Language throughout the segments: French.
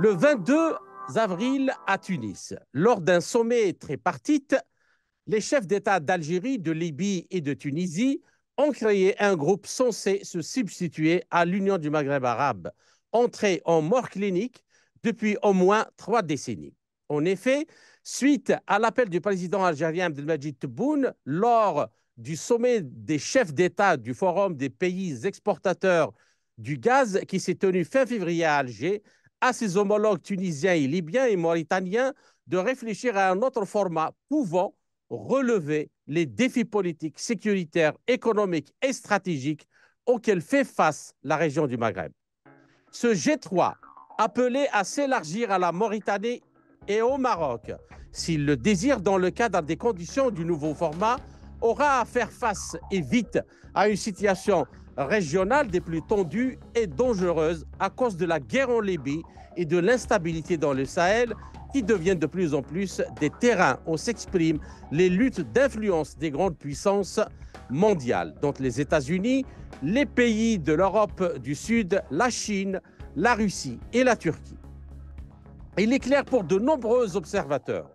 Le 22 avril à Tunis, lors d'un sommet tripartite, les chefs d'État d'Algérie, de Libye et de Tunisie ont créé un groupe censé se substituer à l'Union du Maghreb arabe, entrée en mort clinique depuis au moins 3 décennies. En effet, suite à l'appel du président algérien Abdelmadjid Tebboune lors du sommet des chefs d'État du Forum des pays exportateurs du gaz qui s'est tenu fin février à Alger, à ses homologues tunisiens et libyens et mauritaniens de réfléchir à un autre format pouvant relever les défis politiques, sécuritaires, économiques et stratégiques auxquels fait face la région du Maghreb. Ce G3, appelé à s'élargir à la Mauritanie et au Maroc, s'il le désire dans le cadre des conditions du nouveau format, aura à faire face et vite à une situation régionale des plus tendues et dangereuses à cause de la guerre en Libye et de l'instabilité dans le Sahel qui deviennent de plus en plus des terrains où s'expriment les luttes d'influence des grandes puissances mondiales, dont les États-Unis, les pays de l'Europe du Sud, la Chine, la Russie et la Turquie. Il est clair pour de nombreux observateurs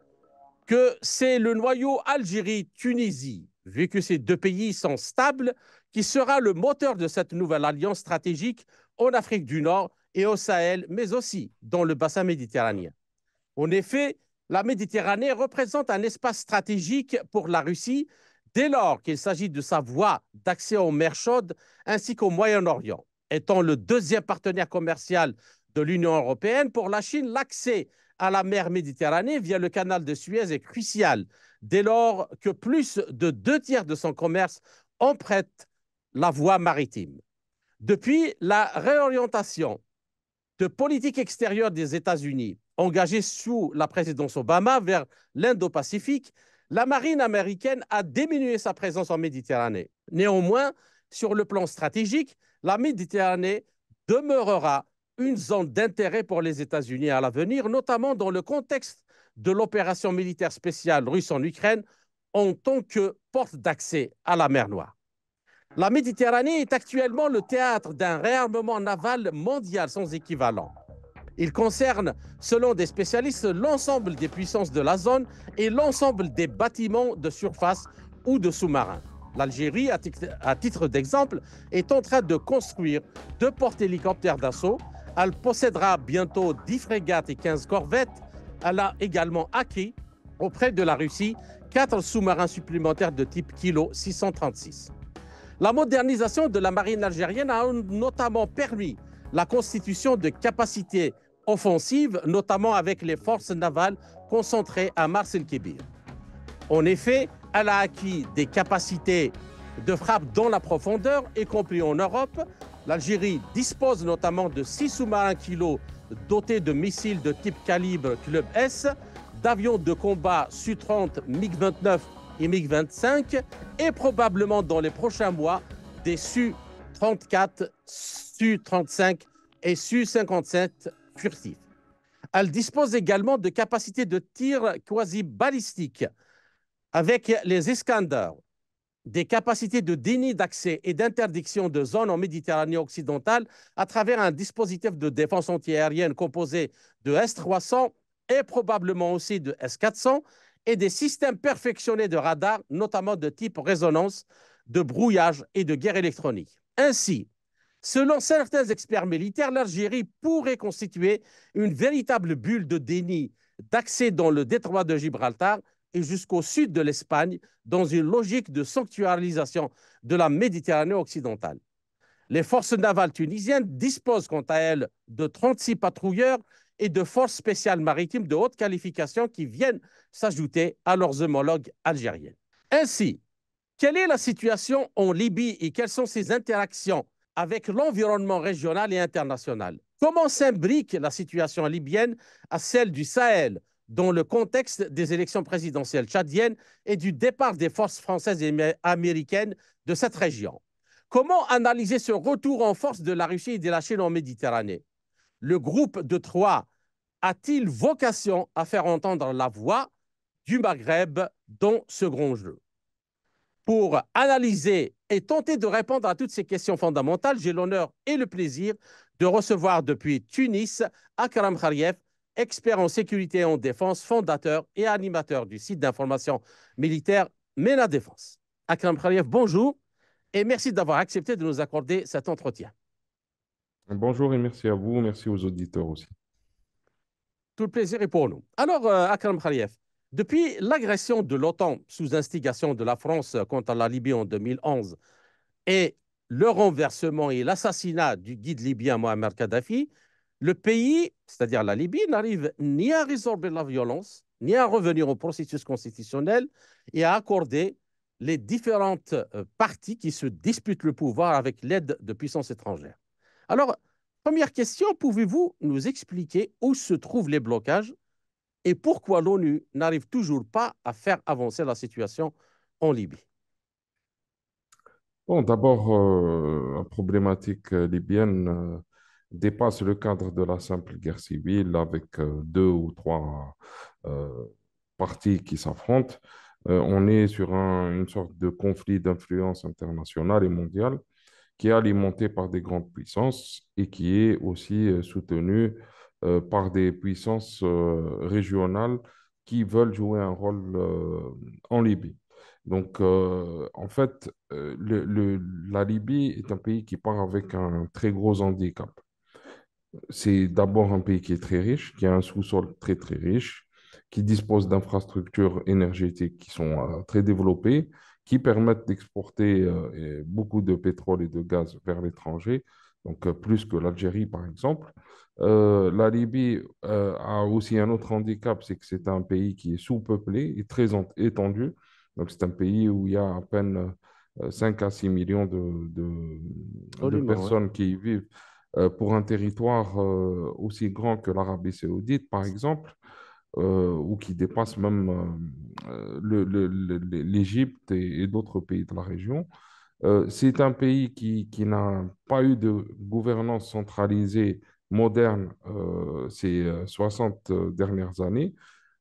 que c'est le noyau Algérie-Tunisie, vu que ces deux pays sont stables, qui sera le moteur de cette nouvelle alliance stratégique en Afrique du Nord et au Sahel, mais aussi dans le bassin méditerranéen. En effet, la Méditerranée représente un espace stratégique pour la Russie dès lors qu'il s'agit de sa voie d'accès aux mers chaudes ainsi qu'au Moyen-Orient. Étant le deuxième partenaire commercial de l'Union européenne, pour la Chine, l'accès à la mer Méditerranée via le canal de Suez est crucial dès lors que plus de 2 tiers de son commerce empruntent la voie maritime. Depuis la réorientation de politique extérieure des États-Unis engagée sous la présidence Obama vers l'Indo-Pacifique, la marine américaine a diminué sa présence en Méditerranée. Néanmoins, sur le plan stratégique, la Méditerranée demeurera une zone d'intérêt pour les États-Unis à l'avenir, notamment dans le contexte de l'opération militaire spéciale russe en Ukraine en tant que porte d'accès à la mer Noire. La Méditerranée est actuellement le théâtre d'un réarmement naval mondial sans équivalent. Il concerne, selon des spécialistes, l'ensemble des puissances de la zone et l'ensemble des bâtiments de surface ou de sous-marins. L'Algérie, à titre d'exemple, est en train de construire 2 porte-hélicoptères d'assaut. Elle possédera bientôt 10 frégates et 15 corvettes. Elle a également acquis, auprès de la Russie, 4 sous-marins supplémentaires de type Kilo 636. La modernisation de la marine algérienne a notamment permis la constitution de capacités offensives, notamment avec les forces navales concentrées à Mars el-Kébir. En effet, elle a acquis des capacités de frappe dans la profondeur, y compris en Europe. L'Algérie dispose notamment de 6 sous-marins Kilo dotés de missiles de type calibre Club S, d'avions de combat Su-30, MiG-29 et MiG-25, et probablement dans les prochains mois des Su-34, Su-35 et Su-57 furtifs. Elle dispose également de capacités de tir quasi-balistiques avec les Iskander, des capacités de déni d'accès et d'interdiction de zones en Méditerranée occidentale à travers un dispositif de défense antiaérienne composé de S-300 et probablement aussi de S-400 et des systèmes perfectionnés de radars, notamment de type résonance, de brouillage et de guerre électronique. Ainsi, selon certains experts militaires, l'Algérie pourrait constituer une véritable bulle de déni d'accès dans le détroit de Gibraltar et jusqu'au sud de l'Espagne, dans une logique de sanctuarisation de la Méditerranée occidentale. Les forces navales tunisiennes disposent quant à elles de 36 patrouilleurs et de forces spéciales maritimes de haute qualification qui viennent s'ajouter à leurs homologues algériennes. Ainsi, quelle est la situation en Libye et quelles sont ses interactions avec l'environnement régional et international? Comment s'imbrique la situation libyenne à celle du Sahel dans le contexte des élections présidentielles tchadiennes et du départ des forces françaises et américaines de cette région? Comment analyser ce retour en force de la Russie et de la Chine en Méditerranée? Le groupe de 3 a-t-il vocation à faire entendre la voix du Maghreb dans ce grand jeu? Pour analyser et tenter de répondre à toutes ces questions fondamentales, j'ai l'honneur et le plaisir de recevoir depuis Tunis Akram Khariev, expert en sécurité et en défense, fondateur et animateur du site d'information militaire MENA Défense. Akram Khariev, bonjour et merci d'avoir accepté de nous accorder cet entretien. Bonjour et merci à vous, merci aux auditeurs aussi. Tout le plaisir est pour nous. Alors, Akram Khariev, depuis l'agression de l'OTAN sous instigation de la France contre la Libye en 2011 et le renversement et l'assassinat du guide libyen Mohamed Kadhafi, le pays, c'est-à-dire la Libye, n'arrive ni à résorber la violence, ni à revenir au processus constitutionnel et à accorder les différentes parties qui se disputent le pouvoir avec l'aide de puissances étrangères. Alors, première question, pouvez-vous nous expliquer où se trouvent les blocages et pourquoi l'ONU n'arrive toujours pas à faire avancer la situation en Libye? Bon, d'abord, la problématique libyenne dépasse le cadre de la simple guerre civile avec deux ou trois euh, parties qui s'affrontent. On est sur une sorte de conflit d'influence internationale et mondiale qui est alimenté par des grandes puissances et qui est aussi soutenu par des puissances régionales qui veulent jouer un rôle en Libye. Donc, en fait, la Libye est un pays qui part avec un très gros handicap. C'est d'abord un pays qui est très riche, qui a un sous-sol très très riche, qui dispose d'infrastructures énergétiques qui sont très développées, qui permettent d'exporter beaucoup de pétrole et de gaz vers l'étranger, donc plus que l'Algérie par exemple. La Libye a aussi un autre handicap, c'est que c'est un pays qui est sous-peuplé et très étendu. Donc c'est un pays où il y a à peine 5 à 6 millions de Absolument, oui. personnes qui y vivent pour un territoire aussi grand que l'Arabie saoudite, par exemple, ou qui dépasse même l'Égypte et d'autres pays de la région. C'est un pays qui n'a pas eu de gouvernance centralisée moderne ces 60 dernières années.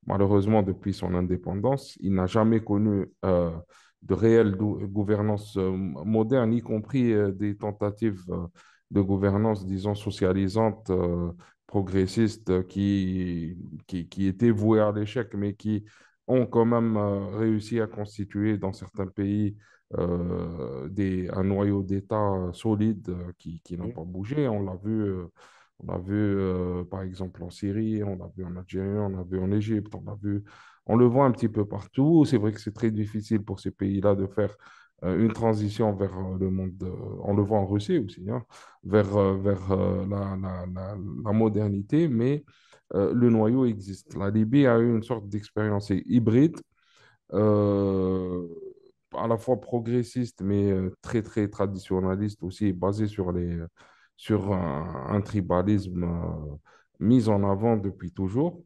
Malheureusement, depuis son indépendance, il n'a jamais connu de réelle gouvernance moderne, y compris des tentatives de gouvernance, disons, socialisante, progressiste, qui étaient vouées à l'échec, mais qui ont quand même réussi à constituer dans certains pays un noyau d'État solide qui n'a Oui, pas bougé. On l'a vu par exemple en Syrie, on l'a vu en Algérie, on l'a vu en Égypte, on le voit un petit peu partout. C'est vrai que c'est très difficile pour ces pays-là de faire une transition vers le monde, on le voit en Russie aussi, hein, vers la modernité, mais le noyau existe. La Libye a eu une sorte d'expérience hybride euh, à la fois progressiste, mais très, très traditionnaliste aussi, basé sur un tribalisme mis en avant depuis toujours.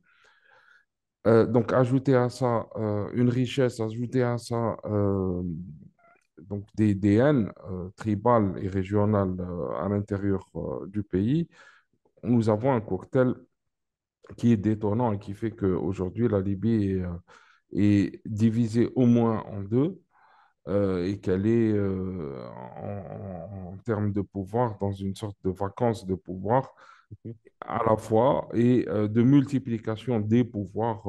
Donc, ajouter à ça une richesse, ajouter à ça donc des haines tribales et régionales à l'intérieur du pays, nous avons un cocktail qui est détonnant et qui fait qu'aujourd'hui, la Libye est divisée au moins en deux et qu'elle est en termes de pouvoir dans une sorte de vacance de pouvoir à la fois et de multiplication des pouvoirs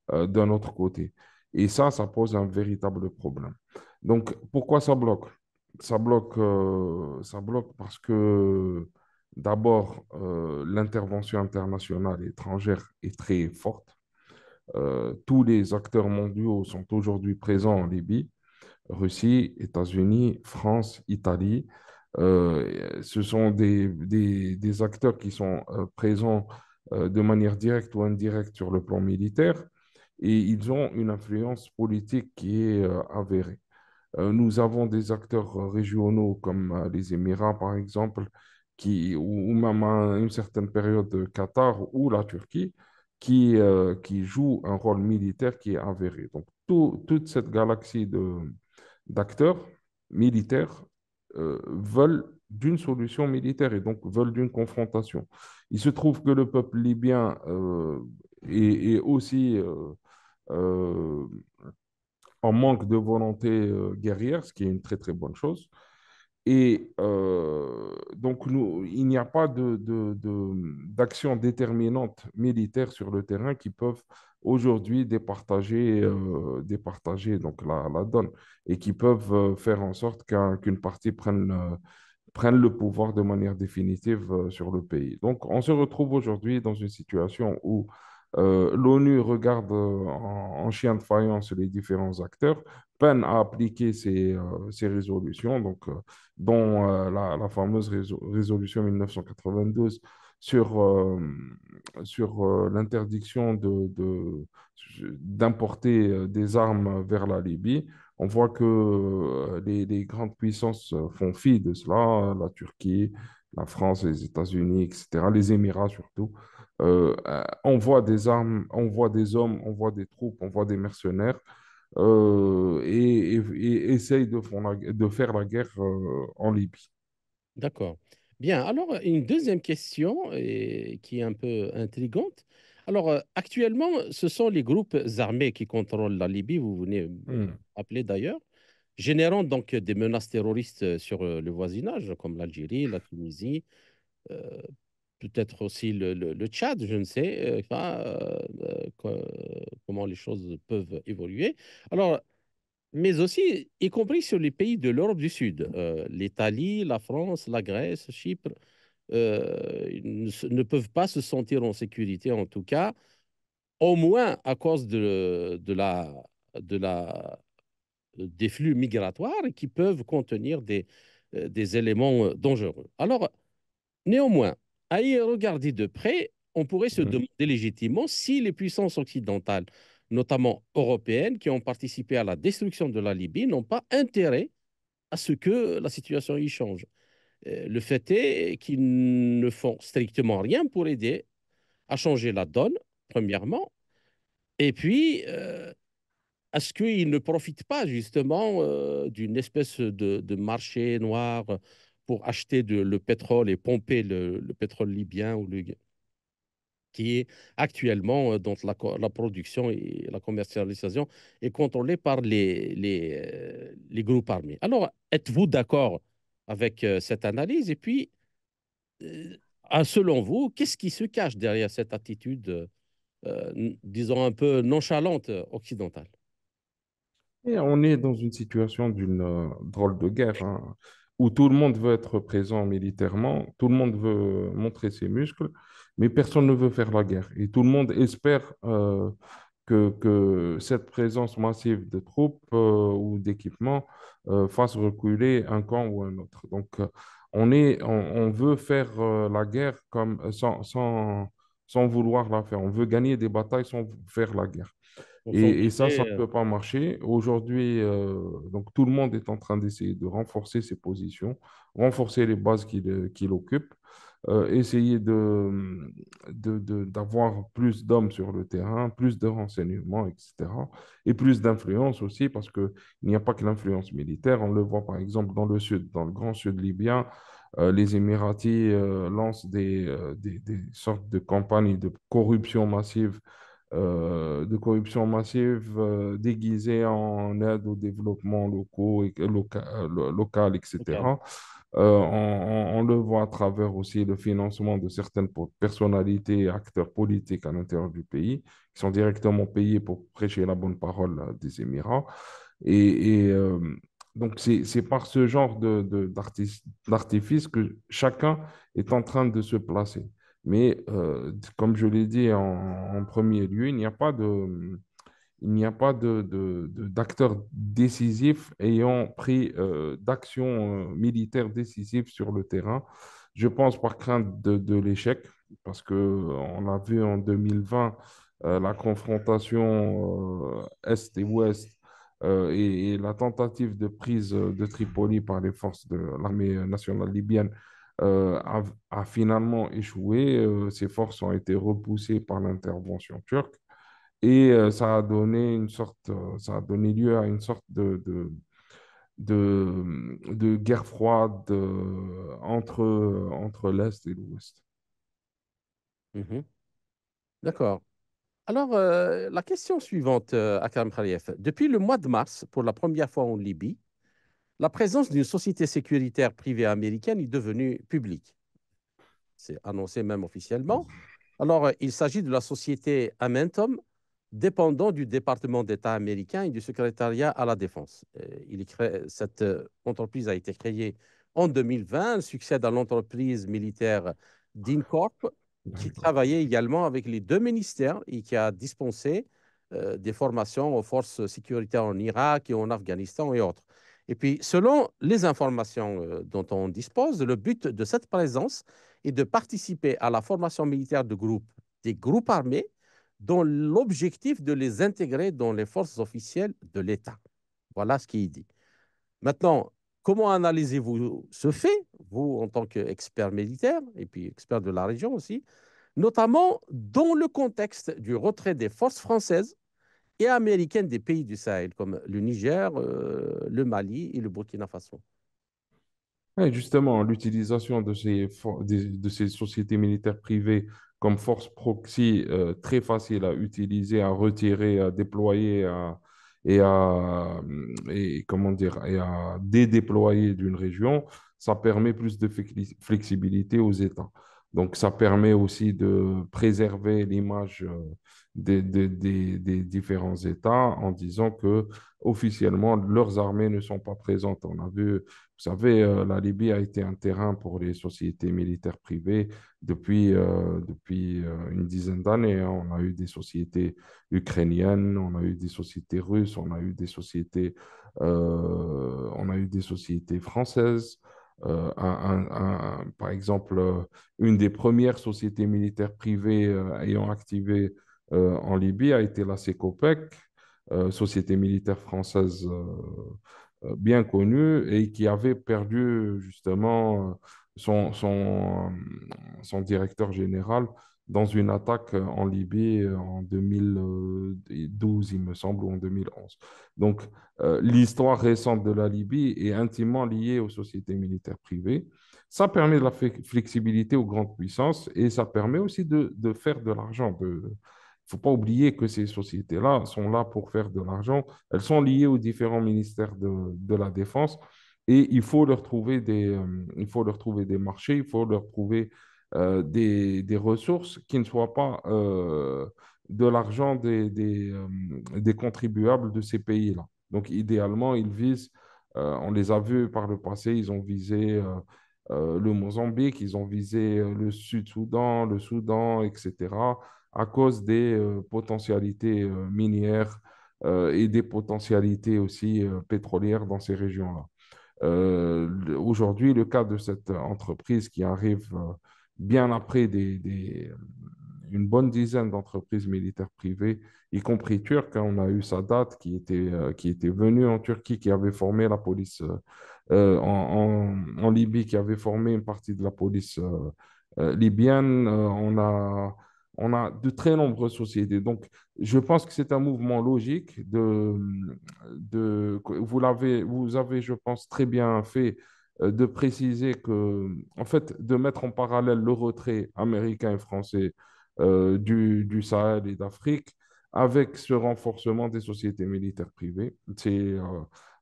d'un autre côté. Et ça pose un véritable problème. Donc, pourquoi ça bloque? Ça bloque parce que d'abord, l'intervention internationale et étrangère est très forte. Tous les acteurs mondiaux sont aujourd'hui présents en Libye. Russie, États-Unis, France, Italie. Ce sont des acteurs qui sont présents de manière directe ou indirecte sur le plan militaire et ils ont une influence politique qui est avérée. Nous avons des acteurs régionaux comme les Émirats, par exemple, ou même à une certaine période Qatar ou la Turquie, qui jouent un rôle militaire qui est avéré. Donc, toute cette galaxie d'acteurs militaires veulent d'une solution militaire et donc veulent d'une confrontation. Il se trouve que le peuple libyen est aussi euh, en manque de volonté guerrière, ce qui est une très très bonne chose. Et donc, il n'y a pas d'action déterminante militaire sur le terrain qui peuvent aujourd'hui départager donc la donne et qui peuvent faire en sorte qu'une partie prenne le pouvoir de manière définitive sur le pays. Donc, on se retrouve aujourd'hui dans une situation où l'ONU regarde en chien de faïence les différents acteurs, peine à appliquer ces résolutions, dont la fameuse résolution 1992 sur, l'interdiction d'importer des armes vers la Libye. On voit que les grandes puissances font fi de cela, la Turquie, la France, les États-Unis, etc., les Émirats surtout. On voit des armes, on voit des hommes, on voit des troupes, on voit des mercenaires et essayent de faire la guerre en Libye. D'accord. Bien. Alors, une deuxième question qui est un peu intrigante. Alors, actuellement, ce sont les groupes armés qui contrôlent la Libye, vous venez Hmm. appeler d'ailleurs, générant donc des menaces terroristes sur le voisinage, comme l'Algérie, la Tunisie, euh, peut-être aussi le Tchad, je ne sais pas comment les choses peuvent évoluer. Alors, mais aussi, y compris sur les pays de l'Europe du Sud, l'Italie, la France, la Grèce, Chypre, ils ne peuvent pas se sentir en sécurité, en tout cas, au moins à cause de la, des flux migratoires qui peuvent contenir des éléments dangereux. Alors, néanmoins, à y regarder de près, on pourrait se Hmm. demander légitimement si les puissances occidentales, notamment européennes, qui ont participé à la destruction de la Libye, n'ont pas intérêt à ce que la situation y change. Le fait est qu'ils ne font strictement rien pour aider à changer la donne, premièrement, et puis à ce qu'ils ne profitent pas justement d'une espèce de marché noir pour acheter le pétrole et pomper le pétrole libyen qui est actuellement, dont la production et la commercialisation est contrôlée par les groupes armés. Alors, êtes-vous d'accord avec cette analyse? Et puis, selon vous, qu'est-ce qui se cache derrière cette attitude, disons, un peu nonchalante occidentale? Et on est dans une situation d'une drôle de guerre, hein, où tout le monde veut être présent militairement, tout le monde veut montrer ses muscles, mais personne ne veut faire la guerre. Et tout le monde espère que cette présence massive de troupes ou d'équipements fasse reculer un camp ou un autre. Donc, on veut faire la guerre sans vouloir la faire. On veut gagner des batailles sans faire la guerre. On Et ça, s'engageait. ça ne peut pas marcher. Aujourd'hui, donc tout le monde est en train d'essayer de renforcer ses positions, renforcer les bases qu'il occupe, essayer d'avoir plus d'hommes sur le terrain, plus de renseignements, etc. Et plus d'influence aussi, parce qu'il n'y a pas que l'influence militaire. On le voit par exemple dans le sud, dans le grand sud libyen. Les Émiratis lancent des sortes de campagnes de corruption massive déguisée en aide au développement local, Local. etc. On le voit à travers aussi le financement de certaines personnalités et acteurs politiques à l'intérieur du pays, qui sont directement payés pour prêcher la bonne parole des Émirats. Et donc, c'est par ce genre d'artifice que chacun est en train de se placer. Mais comme je l'ai dit en premier lieu, il n'y a pas d'acteur décisif ayant pris d'action militaire décisive sur le terrain. Je pense par crainte de l'échec, parce qu'on a vu en 2020 la confrontation Est et Ouest et la tentative de prise de Tripoli par les forces de l'armée nationale libyenne a finalement échoué. Ces forces ont été repoussées par l'intervention turque et ça a donné lieu à une sorte de guerre froide entre l'Est et l'Ouest. Mhm. D'accord. Alors, la question suivante, Akram Khalif. Depuis le mois de mars, pour la première fois en Libye, la présence d'une société sécuritaire privée américaine est devenue publique. C'est annoncé même officiellement. Alors, il s'agit de la société Amentum, dépendant du département d'État américain et du secrétariat à la défense. Cette entreprise a été créée en 2020, elle succède à l'entreprise militaire DynCorp, qui travaillait également avec les deux ministères et qui a dispensé des formations aux forces sécuritaires en Irak et en Afghanistan et autres. Et puis, selon les informations dont on dispose, le but de cette présence est de participer à la formation militaire des groupes armés dont l'objectif de les intégrer dans les forces officielles de l'État. Voilà ce qui est dit. Maintenant, comment analysez-vous ce fait, vous en tant qu'expert militaire et puis expert de la région aussi, notamment dans le contexte du retrait des forces françaises et américaines des pays du Sahel, comme le Niger, le Mali et le Burkina Faso? Ouais, justement, l'utilisation de ces sociétés militaires privées comme force proxy, très facile à utiliser, à retirer, à déployer et, comment dire, et à dédéployer d'une région, ça permet plus de flexibilité aux États. Donc, ça permet aussi de préserver l'image des différents États en disant que officiellement, leurs armées ne sont pas présentes. On a vu, vous savez, la Libye a été un terrain pour les sociétés militaires privées depuis une dizaine d'années, hein. On a eu des sociétés ukrainiennes, on a eu des sociétés russes, on a eu des sociétés françaises. Par exemple, une des premières sociétés militaires privées ayant activé en Libye a été la SECOPEC, société militaire française bien connue et qui avait perdu justement son directeur général dans une attaque en Libye en 2012, il me semble, ou en 2011. Donc, l'histoire récente de la Libye est intimement liée aux sociétés militaires privées. Ça permet de la flexibilité aux grandes puissances et ça permet aussi de faire de l'argent. Il ne faut pas oublier que ces sociétés-là sont là pour faire de l'argent. Elles sont liées aux différents ministères de la Défense et il faut leur trouver des marchés, il faut leur trouver des ressources qui ne soient pas de l'argent des contribuables de ces pays-là. Donc, idéalement, on les a vus par le passé, ils ont visé le Mozambique, ils ont visé le Sud-Soudan, le Soudan, etc., à cause des potentialités minières et des potentialités aussi pétrolières dans ces régions-là. Aujourd'hui, le cas de cette entreprise qui arrive bien après une bonne dizaine d'entreprises militaires privées, y compris turques, hein. On a eu Sadat qui était venu en Turquie, qui avait formé la police en Libye, qui avait formé une partie de la police libyenne. On a de très nombreuses sociétés. Donc, je pense que c'est un mouvement logique vous avez, je pense, très bien fait de préciser en fait, de mettre en parallèle le retrait américain et français du Sahel et d'Afrique avec ce renforcement des sociétés militaires privées.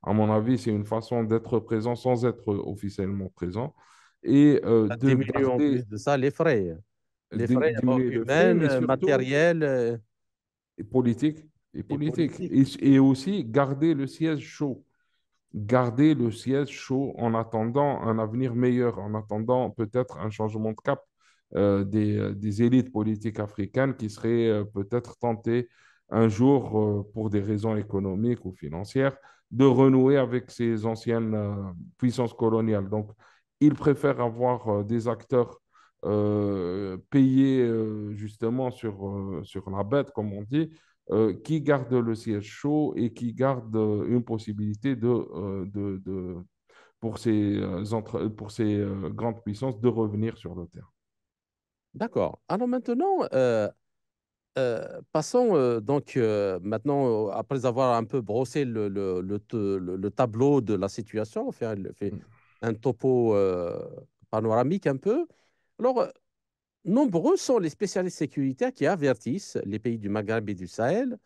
À mon avis, c'est une façon d'être présent sans être officiellement présent et Ça de diminue en garder, plus de ça les frais diminuer le frais, humains, mais surtout matériels et politique, et et politique. politiques. Et aussi garder le siège chaud. Garder le siège chaud en attendant un avenir meilleur, en attendant peut-être un changement de cap des élites politiques africaines qui seraient peut-être tentées un jour, pour des raisons économiques ou financières, de renouer avec ces anciennes puissances coloniales. Donc, ils préfèrent avoir des acteurs payés justement sur la bête, comme on dit, qui garde le siège chaud et qui garde une possibilité pour ces grandes puissances de revenir sur le terrain. D'accord. Alors maintenant, passons donc maintenant, après avoir un peu brossé le tableau de la situation, fait un topo panoramique un peu. Alors, nombreux sont les spécialistes sécuritaires qui avertissent les pays du Maghreb et du Sahel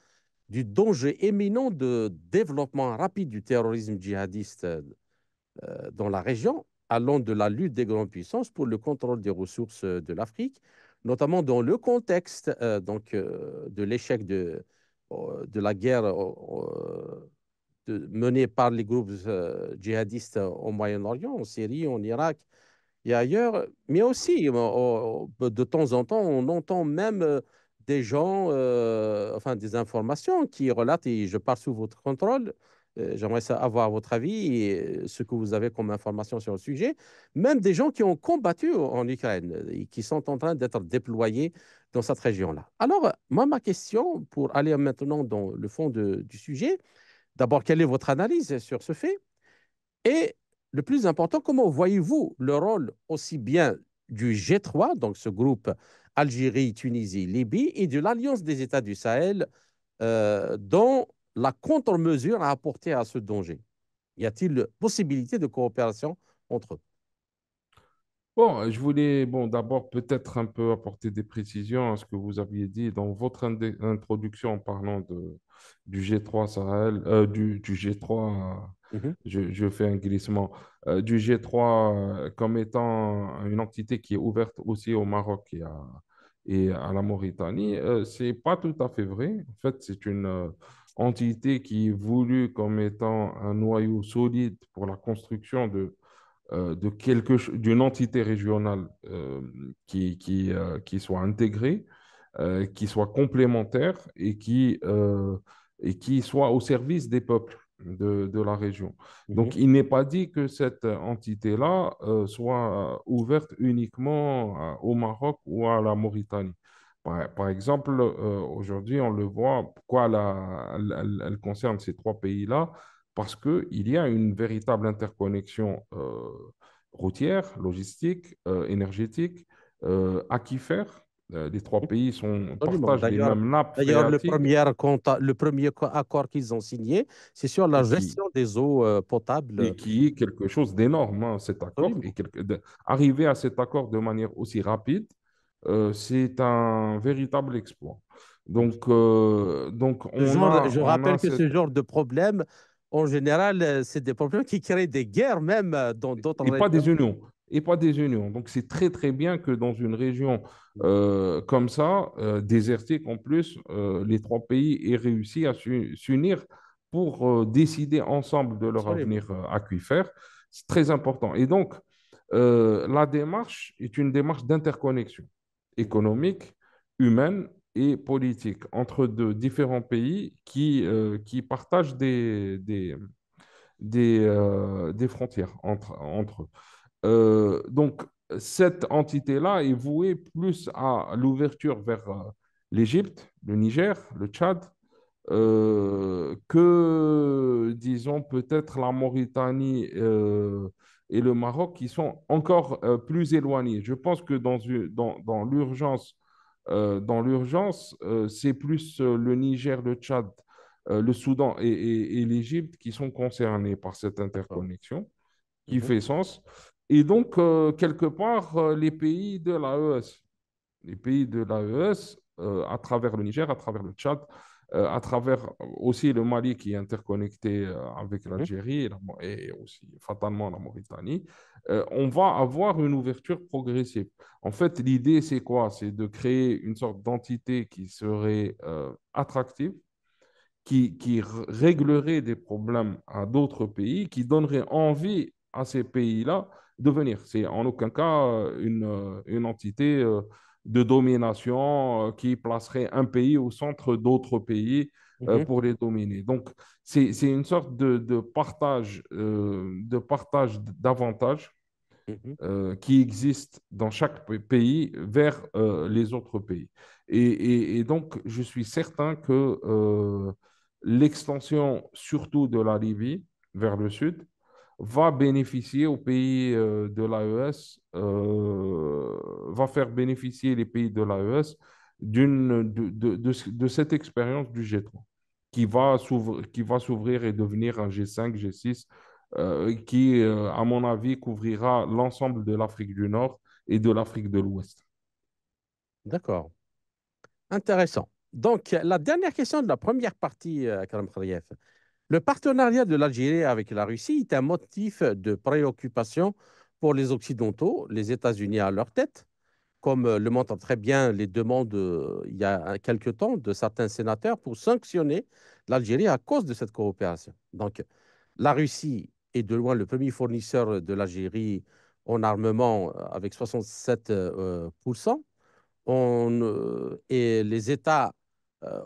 du danger éminent de développement rapide du terrorisme djihadiste dans la région, allant de la lutte des grandes puissances pour le contrôle des ressources de l'Afrique, notamment dans le contexte de l'échec de la guerre menée par les groupes djihadistes au Moyen-Orient, en Syrie, en Irak et ailleurs. Mais aussi, de temps en temps, on entend même des gens, enfin des informations qui relatent, et je parle sous votre contrôle, j'aimerais avoir votre avis et ce que vous avez comme information sur le sujet, même des gens qui ont combattu en Ukraine et qui sont en train d'être déployés dans cette région-là. Alors, moi, ma question, pour aller maintenant dans le fond du sujet, d'abord, quelle est votre analyse sur ce fait? Et le plus important, comment voyez-vous le rôle aussi bien du G3, donc ce groupe Algérie, Tunisie, Libye, et de l'Alliance des États du Sahel dans la contre-mesure à apporter à ce danger? Y a-t-il possibilité de coopération entre eux? Bon, je voulais, bon, d'abord peut-être un peu apporter des précisions à ce que vous aviez dit dans votre introduction en parlant du G3 Sahel, du G3, Mhm, je fais un glissement, du G3 comme étant une entité qui est ouverte aussi au Maroc et à la Mauritanie. C'est pas tout à fait vrai. En fait, c'est une entité qui est voulue comme étant un noyau solide pour la construction d'une entité régionale qui soit intégrée, qui soit complémentaire et qui soit au service des peuples de la région. mhm, Donc, il n'est pas dit que cette entité-là soit ouverte uniquement au Maroc ou à la Mauritanie. Par exemple, aujourd'hui, on le voit, pourquoi elle concerne ces trois pays-là? Parce qu'il y a une véritable interconnexion routière, logistique, énergétique, aquifère. Les trois mhm. pays Absolument. partagent les mêmes nappes D'ailleurs, phréatiques le premier accord qu'ils ont signé, c'est sur la et qui, gestion des eaux potables. et qui est quelque chose d'énorme, hein, cet accord. Absolument. Arriver à cet accord de manière aussi rapide, c'est un véritable exploit. Donc Je on rappelle a que ce cette. genre de problème, en général, c'est des problèmes qui créent des guerres même dans d'autres Et pas régions. des unions. Et pas des unions. Donc, c'est très, très bien que dans une région comme ça, désertique en plus, les trois pays aient réussi à s'unir pour décider ensemble de leur Absolument. avenir aquifère. C'est très important. Et donc, la démarche est une démarche d'interconnexion Mhm, économique, humaine et politique entre différents pays qui partagent des frontières entre eux. Donc, cette entité-là est vouée plus à l'ouverture vers l'Égypte, le Niger, le Tchad, que, disons, peut-être la Mauritanie et le Maroc qui sont encore plus éloignés. Je pense que dans l'urgence, c'est plus le Niger, le Tchad, le Soudan et l'Égypte qui sont concernés par cette d'accord. interconnexion qui Mhm, fait sens. Et donc, quelque part, les pays de l'AES, les pays de l'AES, à travers le Niger, à travers le Tchad, à travers aussi le Mali qui est interconnecté avec mhm, l'Algérie et aussi fatalement la Mauritanie, on va avoir une ouverture progressive. En fait, l'idée, c'est quoi? C'est de créer une sorte d'entité qui serait attractive, qui réglerait des problèmes à d'autres pays, qui donnerait envie à ces pays-là de venir. C'est en aucun cas une entité de domination qui placerait un pays au centre d'autres pays mhm, pour les dominer. Donc, c'est une sorte de partage d'avantages mhm. qui existent dans chaque pays vers les autres pays. Et donc, je suis certain que l'extension, surtout de la Libye vers le sud, va bénéficier aux pays de l'AES, va faire bénéficier les pays de l'AES de cette expérience du G3 qui va s'ouvrir et devenir un G5, G6 qui, à mon avis, couvrira l'ensemble de l'Afrique du Nord et de l'Afrique de l'Ouest. D'accord. Intéressant. Donc, la dernière question de la première partie, Karam Khaliev. Le partenariat de l'Algérie avec la Russie est un motif de préoccupation pour les Occidentaux, les États-Unis à leur tête, comme le montrent très bien les demandes il y a quelque temps de certains sénateurs pour sanctionner l'Algérie à cause de cette coopération. Donc, la Russie est de loin le premier fournisseur de l'Algérie en armement avec 67%. Et les États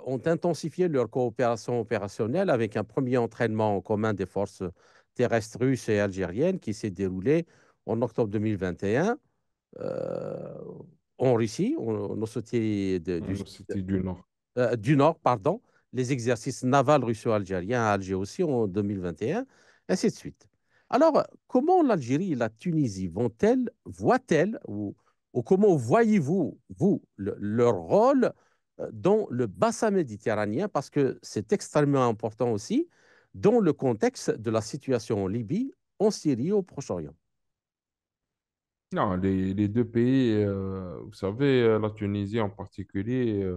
ont intensifié leur coopération opérationnelle avec un premier entraînement en commun des forces terrestres russes et algériennes qui s'est déroulé en octobre 2021 euh, en Russie, en Ossétie L'Ossétie du Nord. du Nord, pardon, les exercices navals russo-algériens à Alger aussi en 2021, ainsi de suite. Alors, comment l'Algérie et la Tunisie vont-elles, voient-elles, ou comment voyez-vous, vous, leur rôle dans le bassin méditerranéen, parce que c'est extrêmement important aussi, dans le contexte de la situation en Libye, en Syrie, au Proche-Orient. Non, les deux pays, vous savez, la Tunisie en particulier,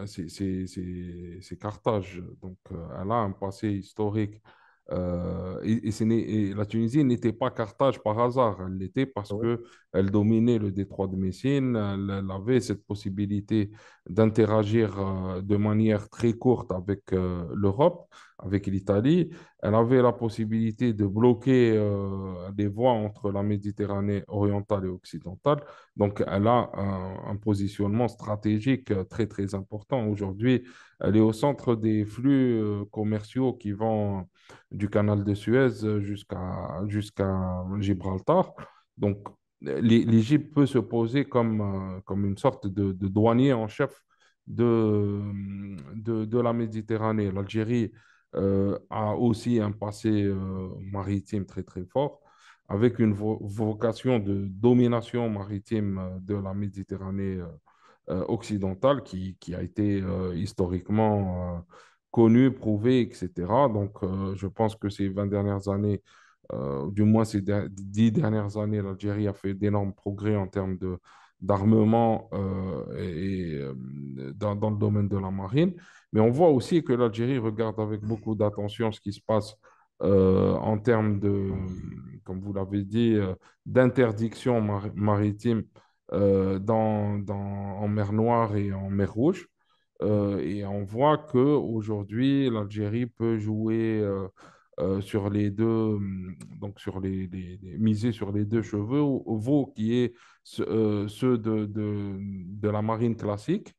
c'est Carthage. Donc, elle a un passé historique. Et la Tunisie n'était pas Carthage par hasard. Elle l'était parce Oui. que elle dominait le détroit de Messine. Elle avait cette possibilité d'interagir de manière très courte avec l'Europe, avec l'Italie. Elle avait la possibilité de bloquer des voies entre la Méditerranée orientale et occidentale. Donc, elle a un positionnement stratégique très, très important. Aujourd'hui, elle est au centre des flux commerciaux qui vont du canal de Suez jusqu'à Gibraltar. Donc, l'Égypte peut se poser comme une sorte de douanier en chef de la Méditerranée. L'Algérie a aussi un passé maritime très, très fort avec une vocation de domination maritime de la Méditerranée occidentale qui a été historiquement connue, prouvée, etc. Donc, je pense que ces 20 dernières années, du moins ces 10 dernières années, l'Algérie a fait d'énormes progrès en termes d'armement dans le domaine de la marine. Mais on voit aussi que l'Algérie regarde avec beaucoup d'attention ce qui se passe en termes comme vous l'avez dit, d'interdiction maritime en mer Noire et en mer Rouge. Et on voit qu'aujourd'hui, l'Algérie peut jouer sur les deux, donc sur miser sur les deux chevaux qui est ceux de la marine classique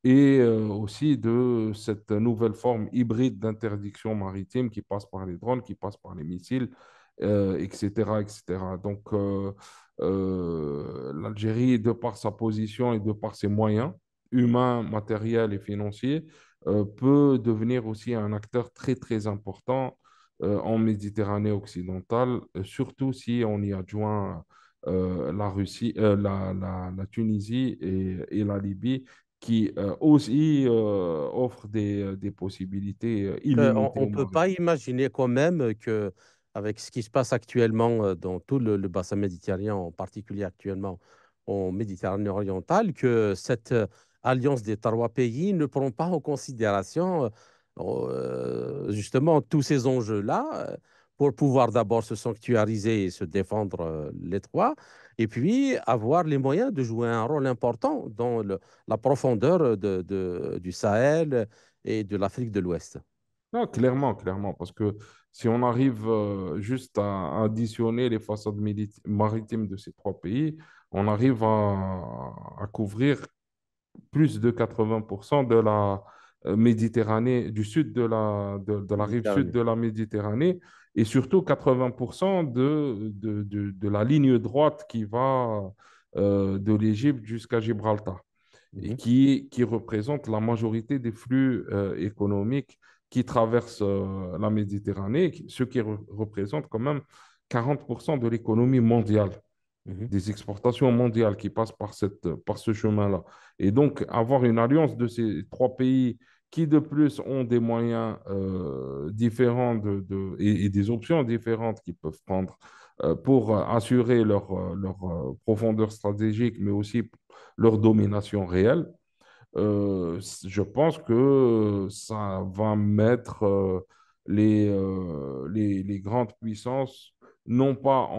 et aussi de cette nouvelle forme hybride d'interdiction maritime qui passe par les drones, qui passe par les missiles, etc., etc. Donc, l'Algérie, de par sa position et de par ses moyens humains, matériels et financiers, peut devenir aussi un acteur très, très important en Méditerranée occidentale, surtout si on y adjoint la Russie, la Tunisie et la Libye qui aussi offre des possibilités illimitées On au ne peut Maroc. pas imaginer quand même que, avec ce qui se passe actuellement dans tout le bassin méditerranéen, en particulier actuellement en Méditerranée orientale, que cette alliance des trois pays ne prend pas en considération justement tous ces enjeux-là pour pouvoir d'abord se sanctuariser et se défendre les trois, et puis avoir les moyens de jouer un rôle important dans la profondeur du Sahel et de l'Afrique de l'Ouest. Non, clairement, clairement, parce que si on arrive juste à additionner les façades maritimes de ces trois pays, on arrive à couvrir plus de 80% de la Méditerranée, du sud de la rive sud Méditerranée. de la Méditerranée, et surtout 80% de la ligne droite qui va de l'Égypte jusqu'à Gibraltar, et Mhm, qui représente la majorité des flux économiques qui traversent la Méditerranée, ce qui représente quand même 40% de l'économie mondiale mhm. des exportations mondiales qui passent par ce chemin-là. Et donc, avoir une alliance de ces trois pays qui, de plus, ont des moyens différents et des options différentes qu'ils peuvent prendre pour assurer leur profondeur stratégique, mais aussi leur domination réelle. Je pense que ça va mettre les grandes puissances non pas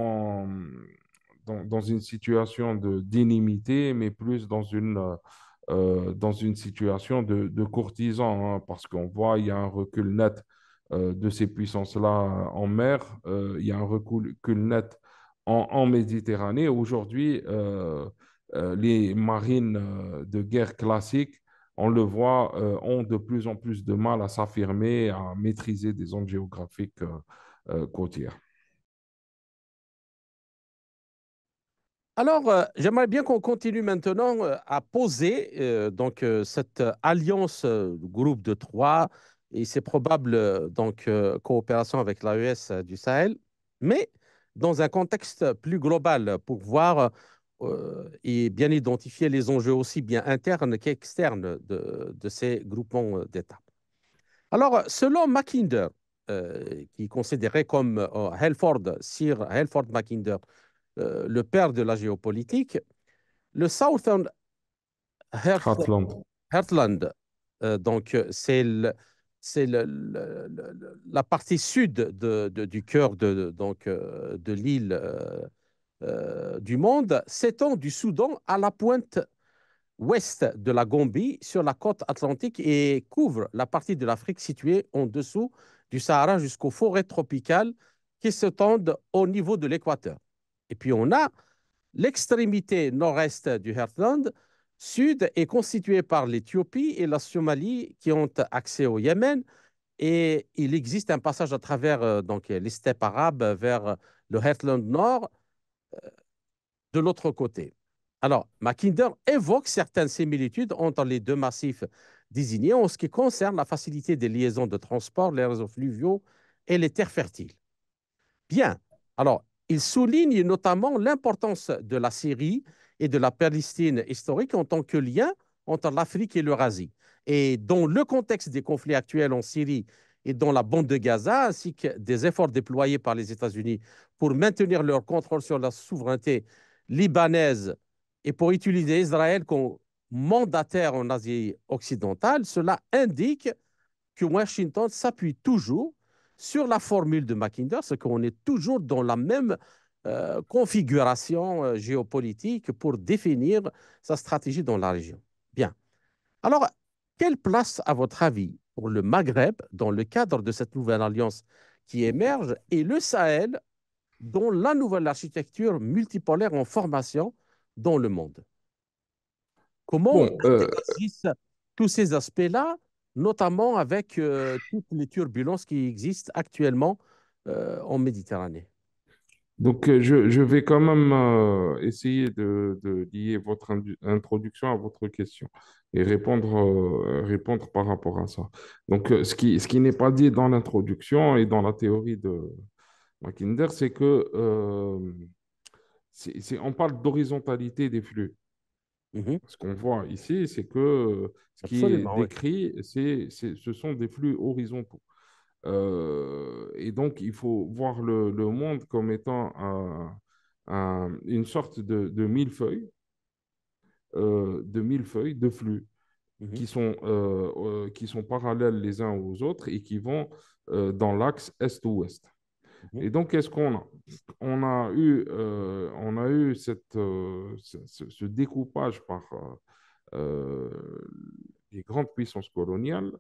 dans une situation d'inimité, mais plus dans une situation de courtisan, hein, parce qu'on voit il y a un recul net de ces puissances-là en mer, il y a un recul net en Méditerranée. Aujourd'hui, les marines de guerre classiques, on le voit, ont de plus en plus de mal à s'affirmer, à maîtriser des zones géographiques côtières. Alors, j'aimerais bien qu'on continue maintenant à poser cette alliance groupe de trois et c'est probable coopération avec l'AES du Sahel, mais dans un contexte plus global pour voir et bien identifier les enjeux aussi bien internes qu'externes de ces groupements d'États. Alors, selon Mackinder, qui est considéré comme Sir Halford Mackinder, le père de la géopolitique, le Southern Hearth- Heartland. Heartland, c'est la partie sud du cœur de l'île du monde, s'étend du Soudan à la pointe ouest de la Gambie sur la côte atlantique et couvre la partie de l'Afrique située en dessous du Sahara jusqu'aux forêts tropicales qui se tendent au niveau de l'équateur. Et puis on a l'extrémité nord-est du Heartland sud est constituée par l'Éthiopie et la Somalie qui ont accès au Yémen et il existe un passage à travers les steppes arabes vers le Heartland nord de l'autre côté. Alors, Mackinder évoque certaines similitudes entre les deux massifs désignés en ce qui concerne la facilité des liaisons de transport, les réseaux fluviaux et les terres fertiles. Bien. Alors, il souligne notamment l'importance de la Syrie et de la Palestine historique en tant que lien entre l'Afrique et l'Eurasie. Et dans le contexte des conflits actuels en Syrie et dans la bande de Gaza, ainsi que des efforts déployés par les États-Unis pour maintenir leur contrôle sur la souveraineté libanaise et pour utiliser Israël comme mandataire en Asie occidentale, cela indique que Washington s'appuie toujours sur la formule de Mackinder, c'est qu'on est toujours dans la même configuration géopolitique pour définir sa stratégie dans la région. Bien. Alors, quelle place, à votre avis, pour le Maghreb dans le cadre de cette nouvelle alliance qui émerge et le Sahel dans la nouvelle architecture multipolaire en formation dans le monde? Comment Bon, interagissent tous ces aspects-là, notamment avec toutes les turbulences qui existent actuellement en Méditerranée? donc, je vais quand même essayer de lier votre introduction à votre question et répondre par rapport à ça. Donc, ce qui n'est pas dit dans l'introduction et dans la théorie de Mackinder, c'est que on parle d'horizontalité des flux. Mhm. Ce qu'on voit ici, c'est que ce qui est Absolument, oui. décrit, ce sont des flux horizontaux. Et donc, il faut voir le monde comme étant une sorte de millefeuille, de flux Mhm. qui sont parallèles les uns aux autres et qui vont dans l'axe est-ouest. Mhm. Et donc, qu'est-ce qu'on a? On a eu ce découpage par euh, les grandes puissances coloniales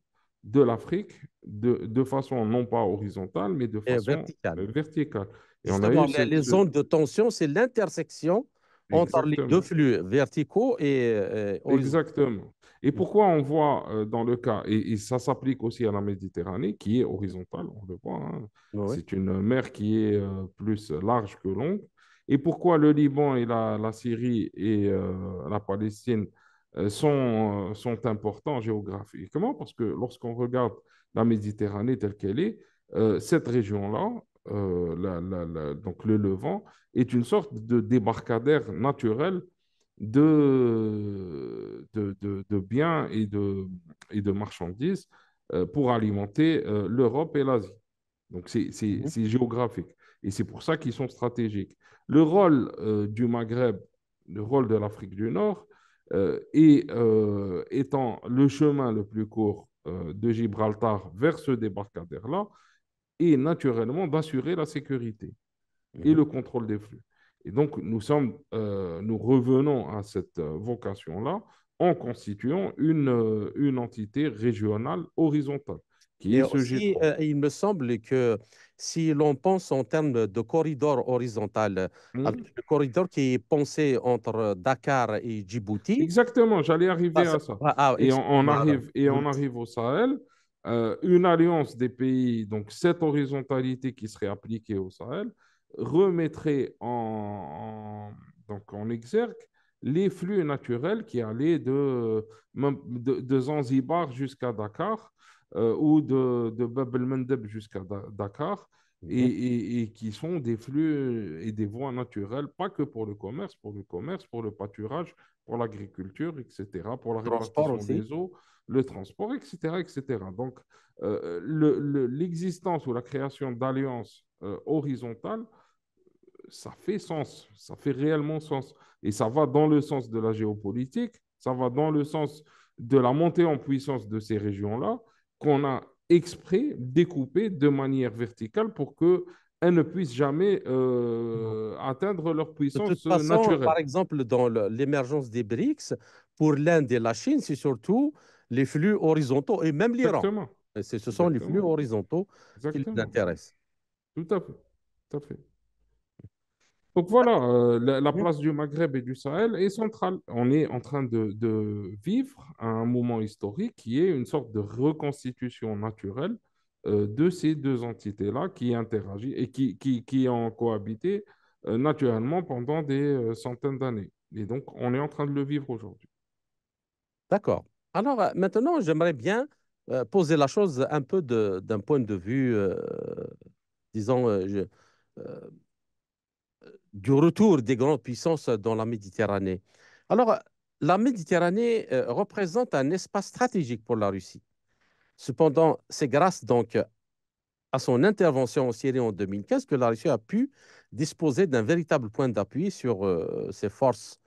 de l'Afrique de façon non pas horizontale, mais de Et façon vertical. verticale. Et on a Justement, eu les zones de tension, c'est l'intersection entre les deux exactement. flux verticaux et horizontaux. Exactement. Et Mhm. pourquoi on voit dans le cas, et ça s'applique aussi à la Méditerranée, qui est horizontale, on le voit, hein. Oui, C'est une mer qui est plus large que longue. Et pourquoi le Liban et la Syrie et la Palestine sont importants géographiquement? Parce que lorsqu'on regarde la Méditerranée telle qu'elle est, cette région-là, donc le Levant, est une sorte de débarcadère naturel de biens et de marchandises pour alimenter l'Europe et l'Asie. Donc, oui. c'est géographique. Et c'est pour ça qu'ils sont stratégiques. Le rôle du Maghreb, le rôle de l'Afrique du Nord, étant le chemin le plus court de Gibraltar vers ce débarcadère-là, est naturellement d'assurer la sécurité et Mhm. le contrôle des flux. Et donc, nous revenons à cette vocation-là en constituant une entité régionale horizontale, qui Et est ce aussi, G3. il me semble que si l'on pense en termes de corridor horizontal, avec Hmm. le corridor qui est pensé entre Dakar et Djibouti, Exactement, j'allais arriver à ça. excuse-moi, Et on arrive au Sahel, une alliance des pays, donc cette horizontalité qui serait appliquée au Sahel, remettrait donc en exergue les flux naturels qui allaient de Zanzibar jusqu'à Dakar ou de Bab el-Mandeb jusqu'à Dakar. mhm, Et qui sont des flux et des voies naturelles, pas que pour le commerce, pour le pâturage, pour l'agriculture, etc., pour la transport répartition aussi. des eaux, le transport, etc., etc. Donc, l'existence ou la création d'alliances horizontales, ça fait sens, ça fait réellement sens. Et ça va dans le sens de la géopolitique, ça va dans le sens de la montée en puissance de ces régions-là, qu'on a exprès découpées de manière verticale pour qu'elles ne puissent jamais atteindre leur De toute puissance façon, naturelle. par exemple, dans l'émergence des BRICS, pour l'Inde et la Chine, c'est surtout les flux horizontaux et même l'Iran. Exactement, Et ce sont les flux exactement, horizontaux qui les exactement. intéressent. Tout à fait, tout à fait. Donc voilà, la Mhm. place du Maghreb et du Sahel est centrale. On est en train de vivre un moment historique qui est une sorte de reconstitution naturelle de ces deux entités-là qui interagissent et qui ont cohabité naturellement pendant des centaines d'années. Et donc, on est en train de le vivre aujourd'hui. D'accord. Alors maintenant, j'aimerais bien poser la chose un peu d'un point de vue, disons, euh, du retour des grandes puissances dans la Méditerranée. Alors, la Méditerranée représente un espace stratégique pour la Russie. Cependant, c'est grâce donc à son intervention en Syrie en 2015 que la Russie a pu disposer d'un véritable point d'appui sur ses forces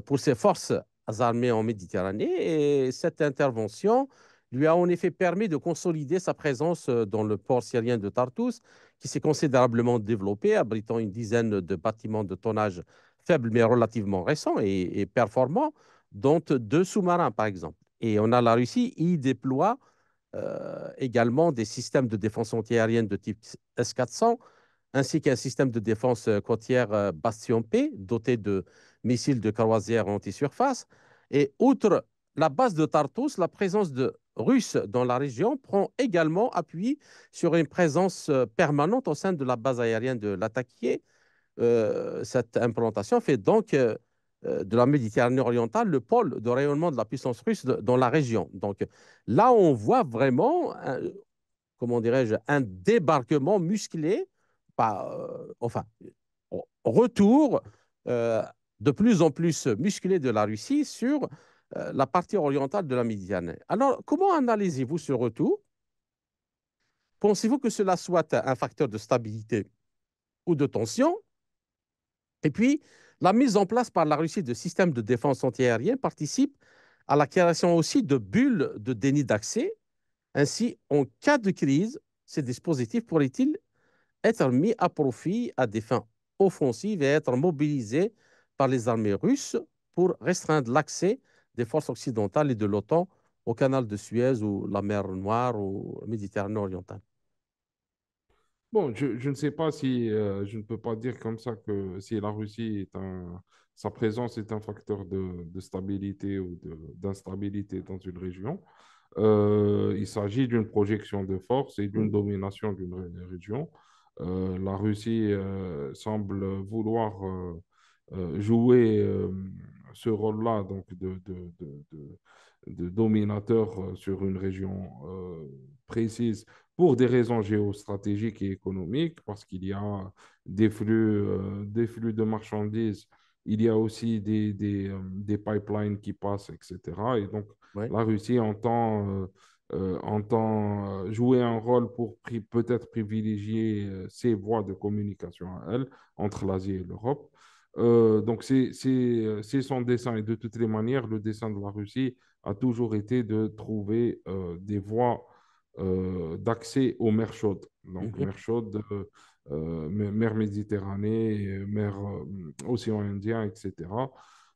pour ses forces armées en Méditerranée. Et cette intervention lui a en effet permis de consolider sa présence dans le port syrien de Tartous, qui s'est considérablement développé, abritant une dizaine de bâtiments de tonnage faible mais relativement récents et performants, dont deux sous-marins par exemple. Et on a la Russie y déploie également des systèmes de défense antiaérienne de type S-400 ainsi qu'un système de défense côtière Bastion P, doté de missiles de croisière anti-surface. Et outre la base de Tartus, la présence de Russes dans la région prend également appui sur une présence permanente au sein de la base aérienne de l'Attaquier. Cette implantation fait donc de la Méditerranée orientale le pôle de rayonnement de la puissance russe dans la région. Donc là, on voit vraiment comment dirais-je, un débarquement musclé, pas, enfin, retour euh, de plus en plus musclé de la Russie sur la partie orientale de la Méditerranée. Alors, comment analysez-vous ce retour? Pensez-vous que cela soit un facteur de stabilité ou de tension? Et puis, la mise en place par la Russie de systèmes de défense antiaérienne participe à la création aussi de bulles de déni d'accès. Ainsi, en cas de crise, ces dispositifs pourraient-ils être mis à profit à des fins offensives et être mobilisés par les armées russes pour restreindre l'accès des forces occidentales et de l'OTAN au canal de Suez ou la mer Noire ou la Méditerranée orientale. Bon, je ne sais pas si, je ne peux pas dire comme ça que si la Russie sa présence est un facteur de stabilité ou d'instabilité dans une région. Il s'agit d'une projection de force et d'une domination d'une région. La Russie semble vouloir jouer ce rôle-là donc de dominateur sur une région précise pour des raisons géostratégiques et économiques, parce qu'il y a des flux de marchandises, il y a aussi des pipelines qui passent, etc. Et donc, Oui. la Russie entend entend jouer un rôle pour peut-être privilégier ses voies de communication à elle entre l'Asie et l'Europe. Donc, c'est son dessein. Et de toutes les manières, le dessein de la Russie a toujours été de trouver des voies d'accès aux mers chaudes. Donc, Mhm. mer chaude, mer Méditerranée, mer océan Indien, etc.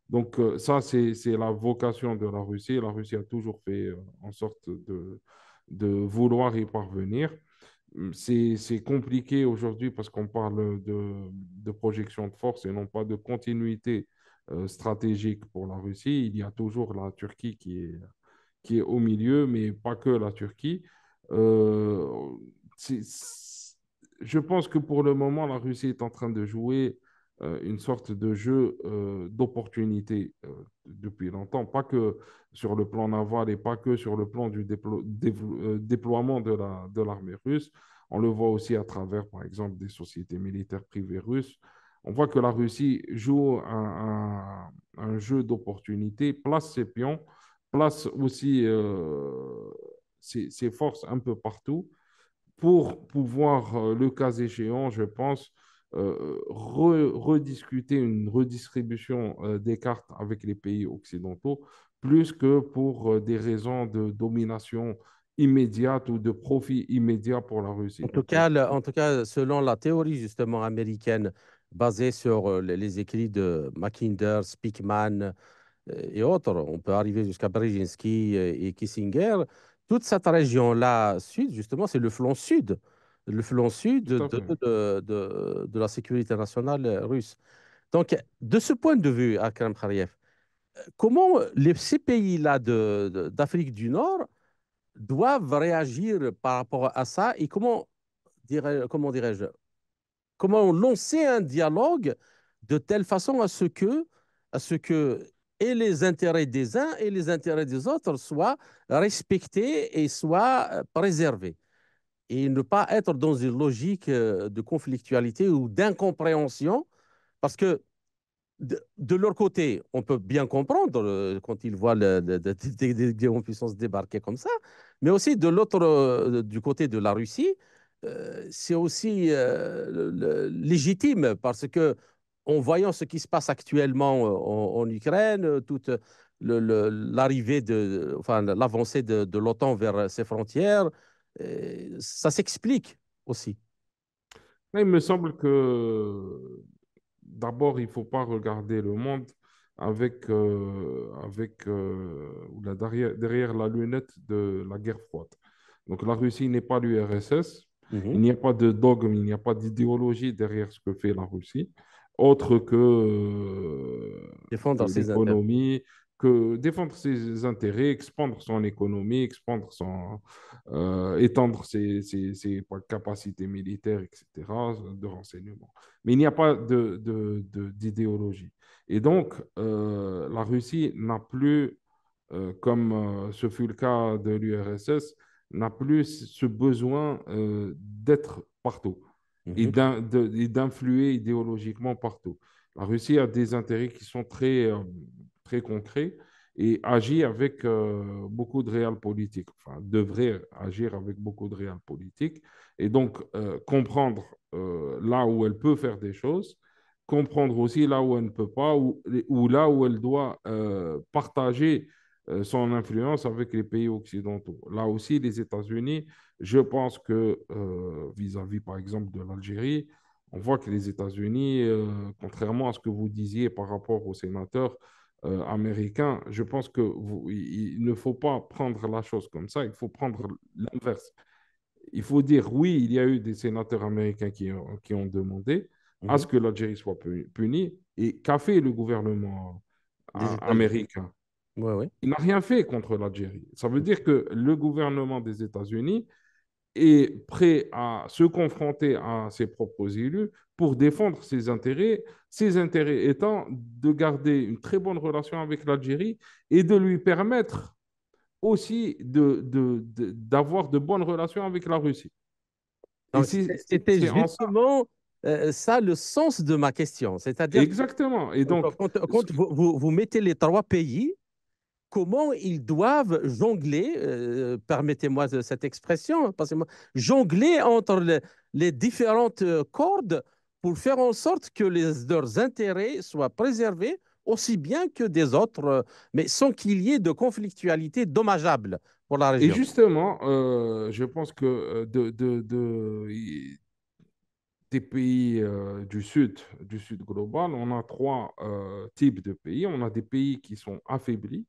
Donc, ça, c'est la vocation de la Russie. La Russie a toujours fait en sorte de vouloir y parvenir. C'est compliqué aujourd'hui parce qu'on parle de projection de force et non pas de continuité stratégique pour la Russie. Il y a toujours la Turquie qui est au milieu, mais pas que la Turquie. Euh, je pense que pour le moment, la Russie est en train de jouer une sorte de jeu d'opportunité depuis longtemps, pas que sur le plan naval et pas que sur le plan du déploiement de l'armée russe. On le voit aussi à travers, par exemple, des sociétés militaires privées russes. On voit que la Russie joue un jeu d'opportunité, place ses pions, place aussi ses forces un peu partout pour pouvoir, le cas échéant, je pense, rediscuter une redistribution des cartes avec les pays occidentaux, plus que pour des raisons de domination immédiate ou de profit immédiat pour la Russie. Donc, En tout cas, selon la théorie justement américaine basée sur les écrits de Mackinder, Speakman et autres, on peut arriver jusqu'à Brzezinski et Kissinger. Toute cette région-là, sud, justement, c'est le flanc sud tout à fait. de la sécurité nationale russe. Donc, de ce point de vue, Akram Khariev, comment ces pays-là d'Afrique du Nord doivent réagir par rapport à ça et comment dirais-je, comment lancer un dialogue de telle façon à ce que et les intérêts des uns et les intérêts des autres soient respectés et soient préservés. Et ne pas être dans une logique de conflictualité ou d'incompréhension, parce que de leur côté, on peut bien comprendre quand ils voient des grandes puissances débarquer comme ça, mais aussi de l'autre, du côté de la Russie, c'est aussi légitime parce que en voyant ce qui se passe actuellement en Ukraine, toute l'arrivée enfin l'avancée de l'OTAN vers ses frontières, ça s'explique aussi. Mais il me semble que d'abord, il ne faut pas regarder le monde ou derrière la lunette de la guerre froide. Donc la Russie n'est pas l'URSS, Mhm. il n'y a pas de dogme, il n'y a pas d'idéologie derrière ce que fait la Russie, autre que Défendre ses intérêts. l'économie, que défendre ses intérêts, expandre son économie, étendre ses capacités militaires, etc., de renseignement. Mais il n'y a pas d'idéologie. Et donc, la Russie n'a plus, comme ce fut le cas de l'URSS, n'a plus ce besoin d'être partout et Mhm. d'influer idéologiquement partout. La Russie a des intérêts qui sont très concrets et agit avec beaucoup de réel politique, enfin, devrait agir avec beaucoup de réel politique. Et donc, comprendre là où elle peut faire des choses, comprendre aussi là où elle ne peut pas, ou là où elle doit partager son influence avec les pays occidentaux. Là aussi, les États-Unis, je pense que vis-à-vis, par exemple, de l'Algérie, on voit que les États-Unis, contrairement à ce que vous disiez par rapport aux sénateurs américains, je pense que il ne faut pas prendre la chose comme ça, il faut prendre l'inverse. Il faut dire, oui, il y a eu des sénateurs américains qui ont demandé à Mhm. ce que l'Algérie soit punie. Et qu'a fait le gouvernement Des États-Unis. américain? Oui, oui. Il n'a rien fait contre l'Algérie. Ça veut dire que le gouvernement des États-Unis est prêt à se confronter à ses propres élus pour défendre ses intérêts étant de garder une très bonne relation avec l'Algérie et de lui permettre aussi d'avoir de bonnes relations avec la Russie. Et Donc, c'était c'est en ça. justement ça le sens de ma question. C'est-à-dire que Exactement. Et donc, quand vous mettez les trois pays, comment ils doivent jongler, permettez-moi cette expression, passez-moi, jongler entre les différentes cordes pour faire en sorte que leurs intérêts soient préservés aussi bien que des autres, mais sans qu'il y ait de conflictualité dommageable pour la Et région. justement, je pense que des pays du sud global, on a trois types de pays. On a des pays qui sont affaiblis.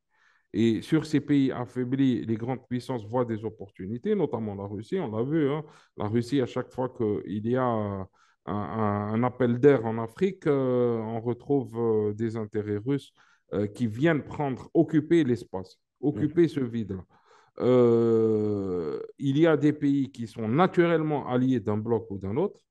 Et sur ces pays affaiblis, les grandes puissances voient des opportunités, notamment la Russie. On l'a vu, hein. La Russie, à chaque fois qu'il y a un appel d'air en Afrique, on retrouve des intérêts russes qui viennent occuper l'espace, Mhm, occuper ce vide-là. Il y a des pays qui sont naturellement alliés d'un bloc ou d'un autre.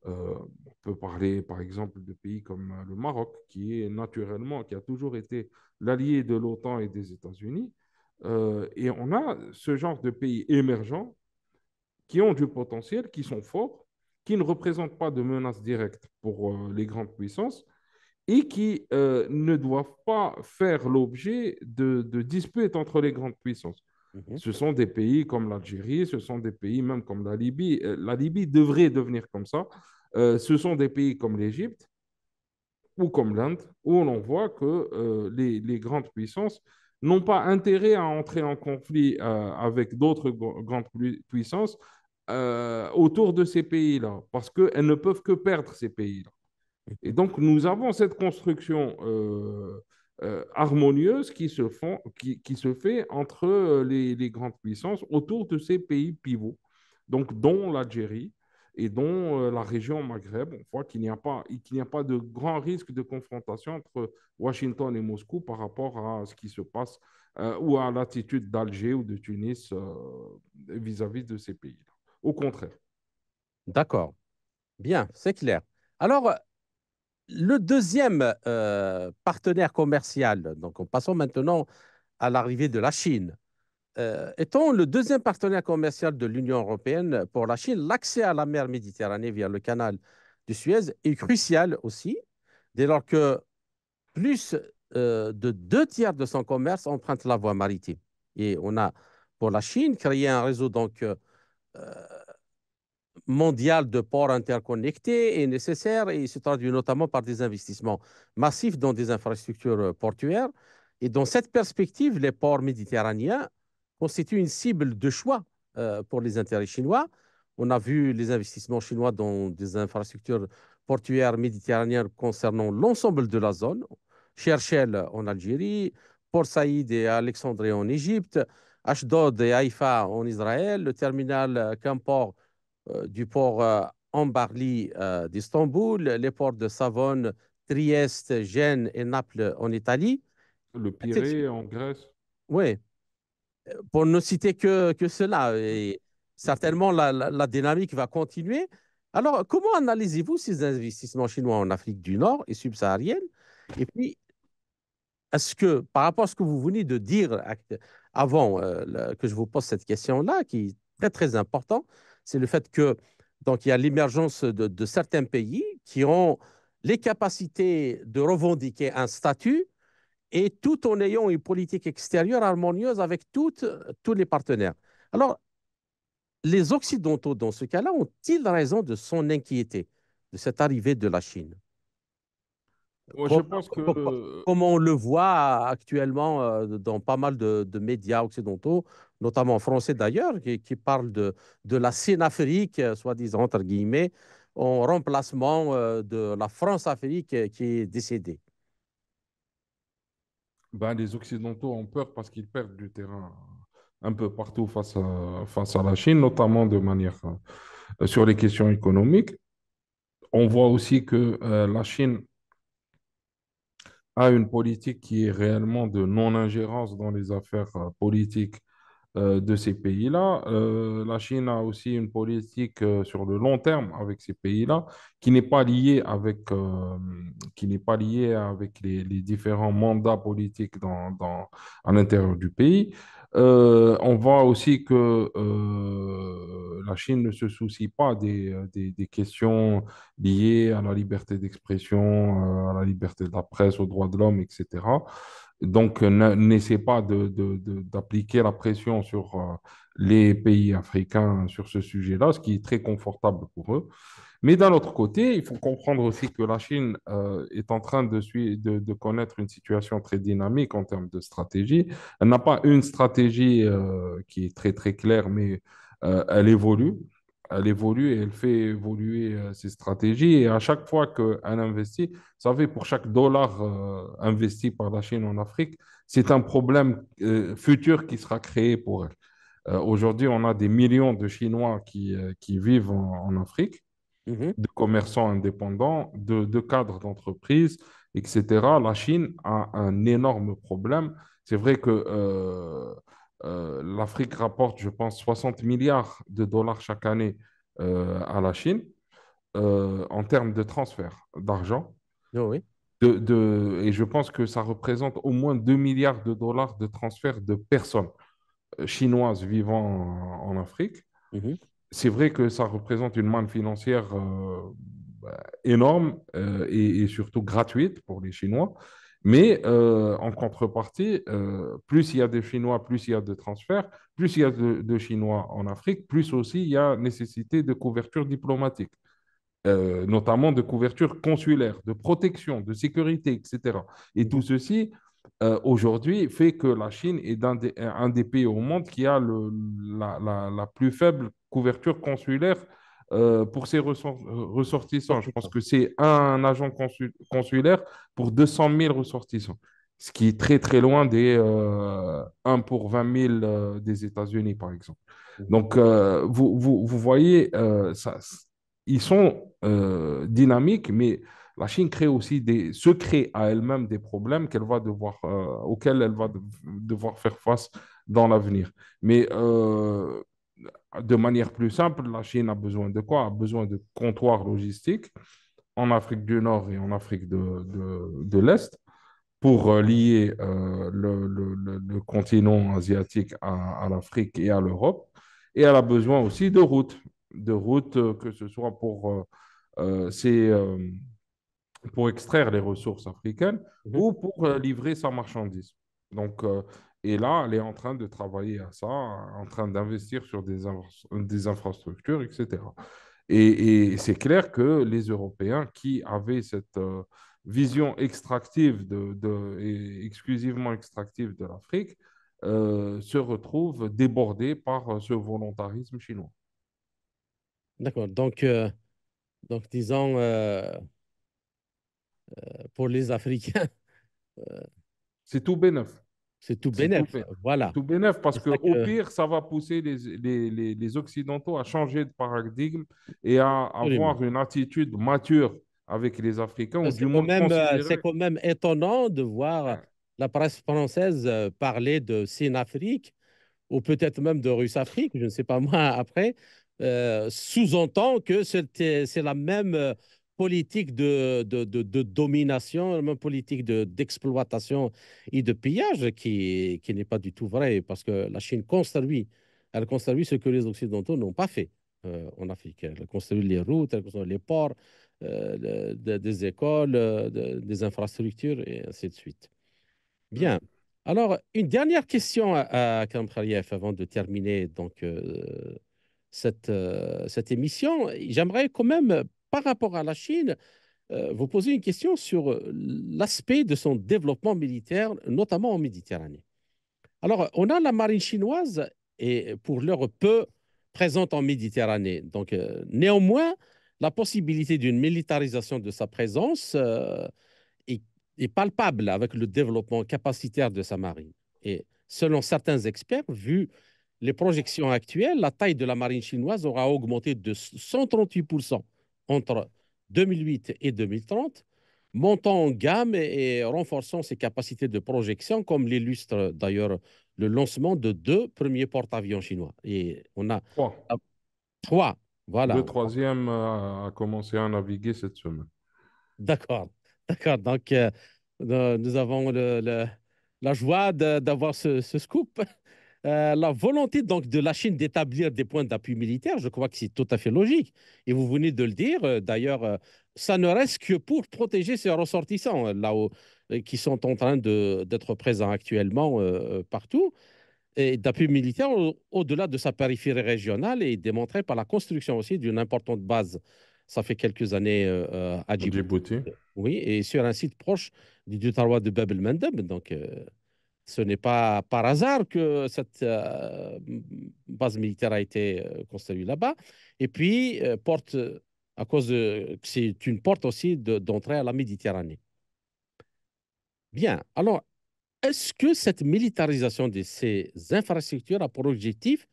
On peut parler, par exemple, de pays comme le Maroc, qui est naturellement, qui a toujours été l'allié de l'OTAN et des États-Unis. Et on a ce genre de pays émergents qui ont du potentiel, qui sont forts, qui ne représentent pas de menace directe pour les grandes puissances et qui ne doivent pas faire l'objet de disputes entre les grandes puissances. mhm, Ce sont des pays comme l'Algérie, ce sont des pays même comme la Libye. La Libye devrait devenir comme ça. Ce sont des pays comme l'Égypte ou comme l'Inde, où l'on voit que les grandes puissances n'ont pas intérêt à entrer en conflit avec d'autres grandes puissances autour de ces pays-là, parce qu'elles ne peuvent que perdre ces pays-là. Et mhm. donc, nous avons cette construction harmonieuse qui se fait entre les grandes puissances autour de ces pays pivots, donc dont l'Algérie et dont la région Maghreb. On voit qu'il n'y a pas de grand risque de confrontation entre Washington et Moscou par rapport à ce qui se passe ou à l'attitude d'Alger ou de Tunis vis-à-vis de ces pays-là. Au contraire. D'accord, bien, c'est clair. Alors, le deuxième partenaire commercial, donc en passant maintenant à l'arrivée de la Chine. Étant le deuxième partenaire commercial de l'Union européenne pour la Chine, l'accès à la mer Méditerranée via le canal de Suez est crucial aussi, dès lors que plus de deux tiers de son commerce emprunte la voie maritime. Et on a, pour la Chine, créé un réseau mondial de ports interconnectés est nécessaire et il se traduit notamment par des investissements massifs dans des infrastructures portuaires. Et dans cette perspective, les ports méditerranéens constituent une cible de choix pour les intérêts chinois. On a vu les investissements chinois dans des infrastructures portuaires méditerranéennes concernant l'ensemble de la zone. Cherchell en Algérie, Port Saïd et Alexandrie en Égypte, Ashdod et Haïfa en Israël, le terminal Camport du port Ambarli d'Istanbul, les ports de Savone, Trieste, Gênes et Naples en Italie, Le etc. Pirée en Grèce. Oui, pour ne citer que cela. Et certainement, la dynamique va continuer. Alors, comment analysez-vous ces investissements chinois en Afrique du Nord et subsaharienne? Et puis, est-ce que, par rapport à ce que vous venez de dire avant que je vous pose cette question-là, qui est très, très important, c'est le fait que, donc, il y a l'émergence de certains pays qui ont les capacités de revendiquer un statut et tout en ayant une politique extérieure harmonieuse avec tous les partenaires. Alors, les Occidentaux, dans ce cas-là, ont-ils raison de s'en inquiéter de cette arrivée de la Chine? Moi, je Comme, pense que comme on le voit actuellement dans pas mal de médias occidentaux, notamment français d'ailleurs, qui parlent de la Afrique, soi-disant entre guillemets, en remplacement de la France-Afrique qui est décédée. ben, les Occidentaux ont peur parce qu'ils perdent du terrain un peu partout face à la Chine, notamment de manière sur les questions économiques. On voit aussi que la Chine a une politique qui est réellement de non-ingérence dans les affaires politiques de ces pays-là. La Chine a aussi une politique sur le long terme avec ces pays-là qui n'est pas liée qui n'est pas liée avec les différents mandats politiques à l'intérieur du pays. On voit aussi que la Chine ne se soucie pas des questions liées à la liberté d'expression, à la liberté de la presse, aux droits de l'homme, etc. Donc, n'essaie pas d'appliquer la pression sur les pays africains sur ce sujet-là, ce qui est très confortable pour eux. Mais d'un autre côté, il faut comprendre aussi que la Chine est en train de connaître une situation très dynamique en termes de stratégie. Elle n'a pas une stratégie qui est très, très claire, mais elle évolue. Elle évolue et elle fait évoluer ses stratégies. Et à chaque fois qu'elle investit, vous savez, pour chaque dollar investi par la Chine en Afrique, c'est un problème futur qui sera créé pour elle. Aujourd'hui, on a des millions de Chinois qui vivent en Afrique, Mhm. de commerçants indépendants, de cadres d'entreprise, etc. La Chine a un énorme problème. C'est vrai que l'Afrique rapporte, je pense, 60 milliards de dollars chaque année à la Chine en termes de transfert d'argent. Oh oui. Et je pense que ça représente au moins 2 milliards de dollars de transfert de personnes chinoises vivant en Afrique. Mhm. C'est vrai que ça représente une manne financière énorme et surtout gratuite pour les Chinois. Mais en contrepartie, plus il y a de Chinois, plus il y a de transferts, plus il y a de Chinois en Afrique, plus aussi il y a nécessité de couverture diplomatique, notamment de couverture consulaire, de protection, de sécurité, etc. Et tout Mhm. ceci, aujourd'hui, fait que la Chine est un des pays au monde qui a la plus faible couverture consulaire pour ses ressortissants. Je pense Sortissant. que c'est un agent consulaire pour 200 000 ressortissants, ce qui est très, très loin des 1 pour 20 000 des États-Unis, par exemple. Mhm. Donc, vous voyez, ils sont dynamiques, mais la Chine se crée à elle-même des problèmes auxquels elle va devoir faire face dans l'avenir. Mais de manière plus simple, la Chine a besoin de quoi? A besoin de comptoirs logistiques en Afrique du Nord et en Afrique de l'Est pour lier le continent asiatique à l'Afrique et à l'Europe. Et elle a besoin aussi de routes que ce soit euh, ces, euh, pour extraire les ressources africaines Mhm. ou pour livrer sa marchandise. Donc, et là, elle est en train de travailler à ça, en train d'investir sur des infrastructures, etc. Et c'est clair que les Européens qui avaient cette vision extractive et exclusivement extractive de l'Afrique se retrouvent débordés par ce volontarisme chinois. D'accord. Donc, disons, pour les Africains, C'est tout bénef. c'est tout C'est tout bénef. bénef. C'est Voilà. tout bénef parce C'est ça qu'au que. pire, ça va pousser les Occidentaux à changer de paradigme et à Absolument. avoir une attitude mature avec les Africains ou du moins C'est considérer. quand même étonnant de voir Ouais. la presse française parler de Cine-Afrique ou peut-être même de Russe-Afrique, je ne sais pas moi après, sous-entend que c'est la même politique de domination, la même politique d'exploitation et de pillage qui n'est pas du tout vrai, parce que la Chine construit, elle construit ce que les Occidentaux n'ont pas fait en Afrique. Elle construit les routes, elle construit les ports, des écoles, des infrastructures, et ainsi de suite. Bien. Alors, une dernière question à Karim Khaliev avant de terminer donc, cette émission. J'aimerais quand même, par rapport à la Chine, vous poser une question sur l'aspect de son développement militaire, notamment en Méditerranée. Alors, on a la marine chinoise et pour l'heure peu présente en Méditerranée. Donc, néanmoins, la possibilité d'une militarisation de sa présence est, est palpable avec le développement capacitaire de sa marine. Et selon certains experts, vu les projections actuelles, la taille de la marine chinoise aura augmenté de 138% entre 2008 et 2030, montant en gamme et renforçant ses capacités de projection, comme l'illustre d'ailleurs le lancement de deux premiers porte-avions chinois. Et on a Trois. trois, Le voilà. troisième a commencé à naviguer cette semaine. D'accord, d'accord. Donc, nous avons la joie d'avoir ce scoop. La volonté donc de la Chine d'établir des points d'appui militaire, je crois que c'est tout à fait logique. Et vous venez de le dire, d'ailleurs, ça ne reste que pour protéger ses ressortissants, qui sont en train d'être présents actuellement partout. Et d'appui militaire au-delà de sa périphérie régionale est démontré par la construction aussi d'une importante base. Ça fait quelques années à Djibouti. Djibouti. Oui, et sur un site proche du Détroit de Bab el-Mandeb. Donc, ce n'est pas par hasard que cette base militaire a été construite là-bas. Et puis, à cause de, c'est une porte aussi d'entrée à la Méditerranée. Bien. Alors, est-ce que cette militarisation de ces infrastructures a pour objectif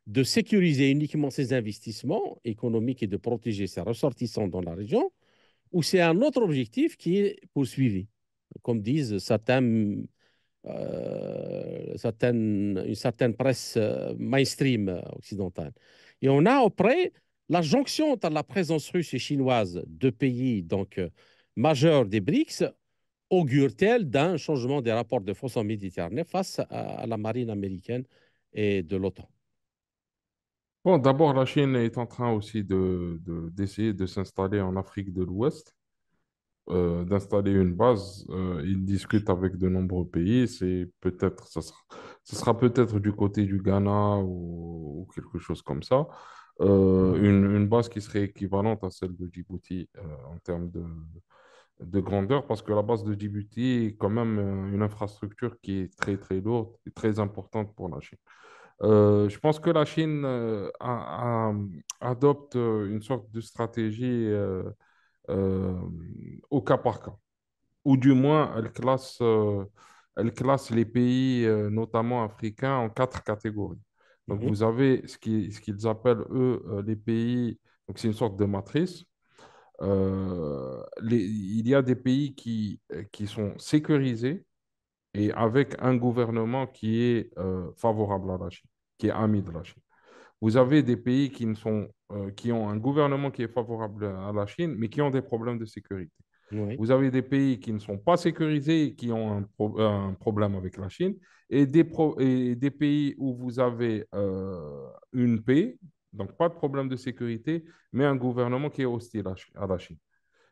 de sécuriser uniquement ses investissements économiques et de protéger ses ressortissants dans la région, ou c'est un autre objectif qui est poursuivi, comme disent une certaine presse mainstream occidentale. Et on a après la jonction entre la présence russe et chinoise, deux pays donc majeurs des BRICS, augure-t-elle d'un changement des rapports de force en Méditerranée face à la marine américaine et de l'OTAN? Bon, d'abord, la Chine est en train aussi d'essayer de s'installer en Afrique de l'Ouest, d'installer une base. Ils discutent avec de nombreux pays. Ce sera peut-être du côté du Ghana ou quelque chose comme ça. Une base qui serait équivalente à celle de Djibouti en termes de grandeur, parce que la base de Djibouti est quand même une infrastructure qui est très, très lourde et très importante pour la Chine. Je pense que la Chine adopte une sorte de stratégie euh, au cas par cas, ou du moins elle classe les pays, notamment africains, en quatre catégories. Donc Mhm. vous avez ce qu'ils appellent, eux, les pays, donc c'est une sorte de matrice. Il y a des pays qui sont sécurisés et avec un gouvernement qui est favorable à la Chine, qui est ami de la Chine. Vous avez des pays qui ont un gouvernement qui est favorable à la Chine, mais qui ont des problèmes de sécurité. Oui, Vous avez des pays qui ne sont pas sécurisés et qui ont un problème avec la Chine, et des pays où vous avez une paix, donc pas de problème de sécurité, mais un gouvernement qui est hostile à la Chine.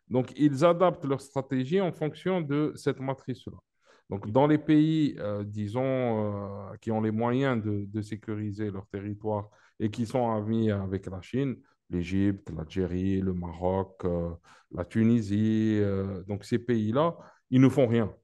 Donc, ils adaptent leur stratégie en fonction de cette matrice-là. Donc, dans les pays, disons, qui ont les moyens de sécuriser leur territoire et qui sont amis avec la Chine, l'Égypte, l'Algérie, le Maroc, la Tunisie, donc ces pays-là, ils ne font rien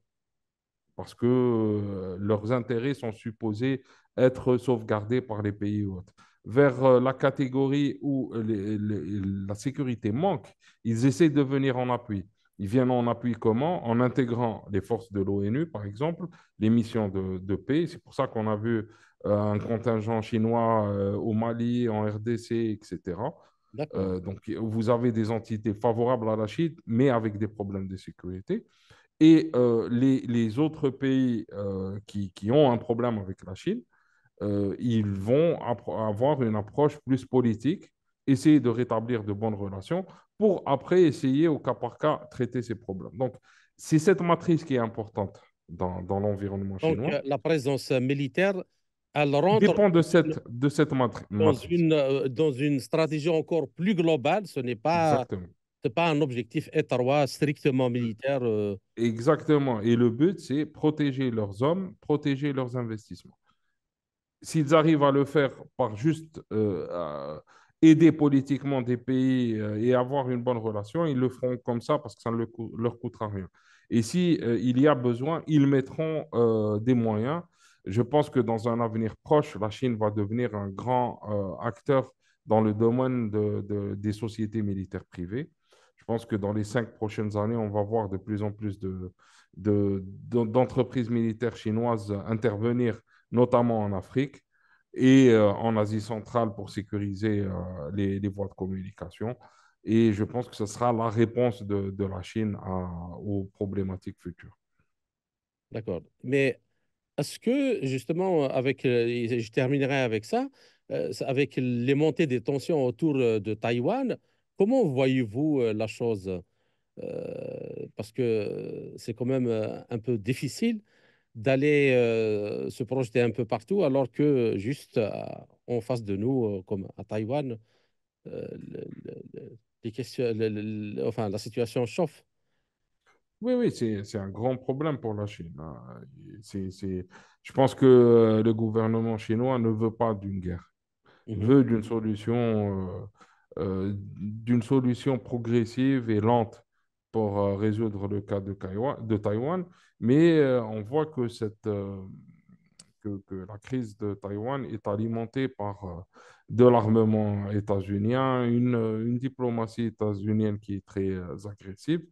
parce que leurs intérêts sont supposés être sauvegardés par les pays autres. Vers la catégorie où la sécurité manque, ils essaient de venir en appui. Ils viennent en appui comment? En intégrant les forces de l'ONU, par exemple, les missions de paix. C'est pour ça qu'on a vu un contingent chinois au Mali, en RDC, etc. d'accord. Donc, vous avez des entités favorables à la Chine, mais avec des problèmes de sécurité. Et les autres pays qui ont un problème avec la Chine, ils vont avoir une approche plus politique, essayer de rétablir de bonnes relations pour après essayer au cas par cas traiter ces problèmes. Donc, c'est cette matrice qui est importante dans l'environnement Donc, chinois. la présence militaire, elle rentre Dépend de cette matrice. dans une stratégie encore plus globale. Exactement. C'est pas un objectif étroit, strictement militaire. Exactement. Et le but, c'est protéger leurs hommes, protéger leurs investissements. S'ils arrivent à le faire par juste aider politiquement des pays et avoir une bonne relation, ils le feront comme ça parce que ça ne leur coûtera rien. Et si il y a besoin, ils mettront des moyens. Je pense que dans un avenir proche, la Chine va devenir un grand acteur dans le domaine des sociétés militaires privées. Je pense que dans les 5 prochaines années, on va voir de plus en plus d'entreprises militaires chinoises intervenir, notamment en Afrique et en Asie centrale pour sécuriser les voies de communication. Et je pense que ce sera la réponse de la Chine aux problématiques futures. D'accord. Mais est-ce que, justement, et je terminerai avec ça, avec les montées des tensions autour de Taïwan, comment voyez-vous la chose? Parce que c'est quand même un peu difficile d'aller se projeter un peu partout, alors que juste en face de nous, comme à Taïwan, les questions, enfin, la situation chauffe. Oui, oui, c'est un grand problème pour la Chine, hein. Je pense que le gouvernement chinois ne veut pas d'une guerre, Mhm. veut d'une solution progressive et lente pour résoudre le cas de Taïwan. Mais on voit que la crise de Taïwan est alimentée par de l'armement états-unien, une diplomatie états-unienne qui est très agressive,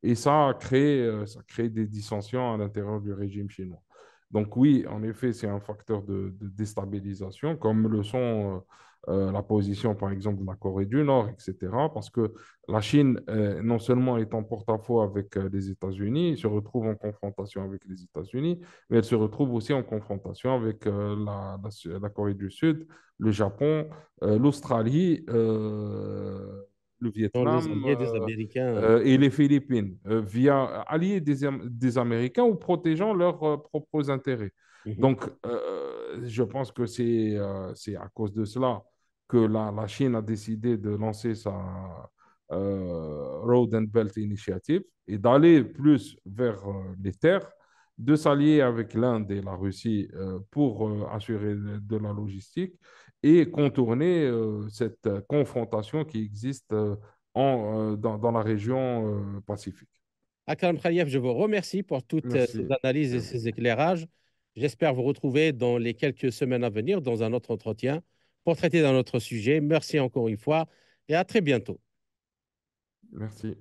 et ça crée des dissensions à l'intérieur du régime chinois. Donc oui, en effet, c'est un facteur de déstabilisation, comme le sont la position, par exemple, de la Corée du Nord, etc. Parce que la Chine, non seulement est en porte-à-faux avec les États-Unis, se retrouve en confrontation avec les États-Unis, mais elle se retrouve aussi en confrontation avec la Corée du Sud, le Japon, l'Australie, le Dans les Vietnam alliés des Américains. et les Philippines, via alliés des Américains ou protégeant leurs propres intérêts. Mhm. Donc, je pense que c'est à cause de cela que la Chine a décidé de lancer sa Road and Belt Initiative et d'aller plus vers les terres, de s'allier avec l'Inde et la Russie pour assurer de la logistique et contourner cette confrontation qui existe dans la région Pacifique. Akram Khaliev, je vous remercie pour toutes ces Merci. analyses et À vous. ces éclairages. J'espère vous retrouver dans les quelques semaines à venir dans un autre entretien pour traiter d'un autre sujet. Merci encore une fois et à très bientôt. Merci.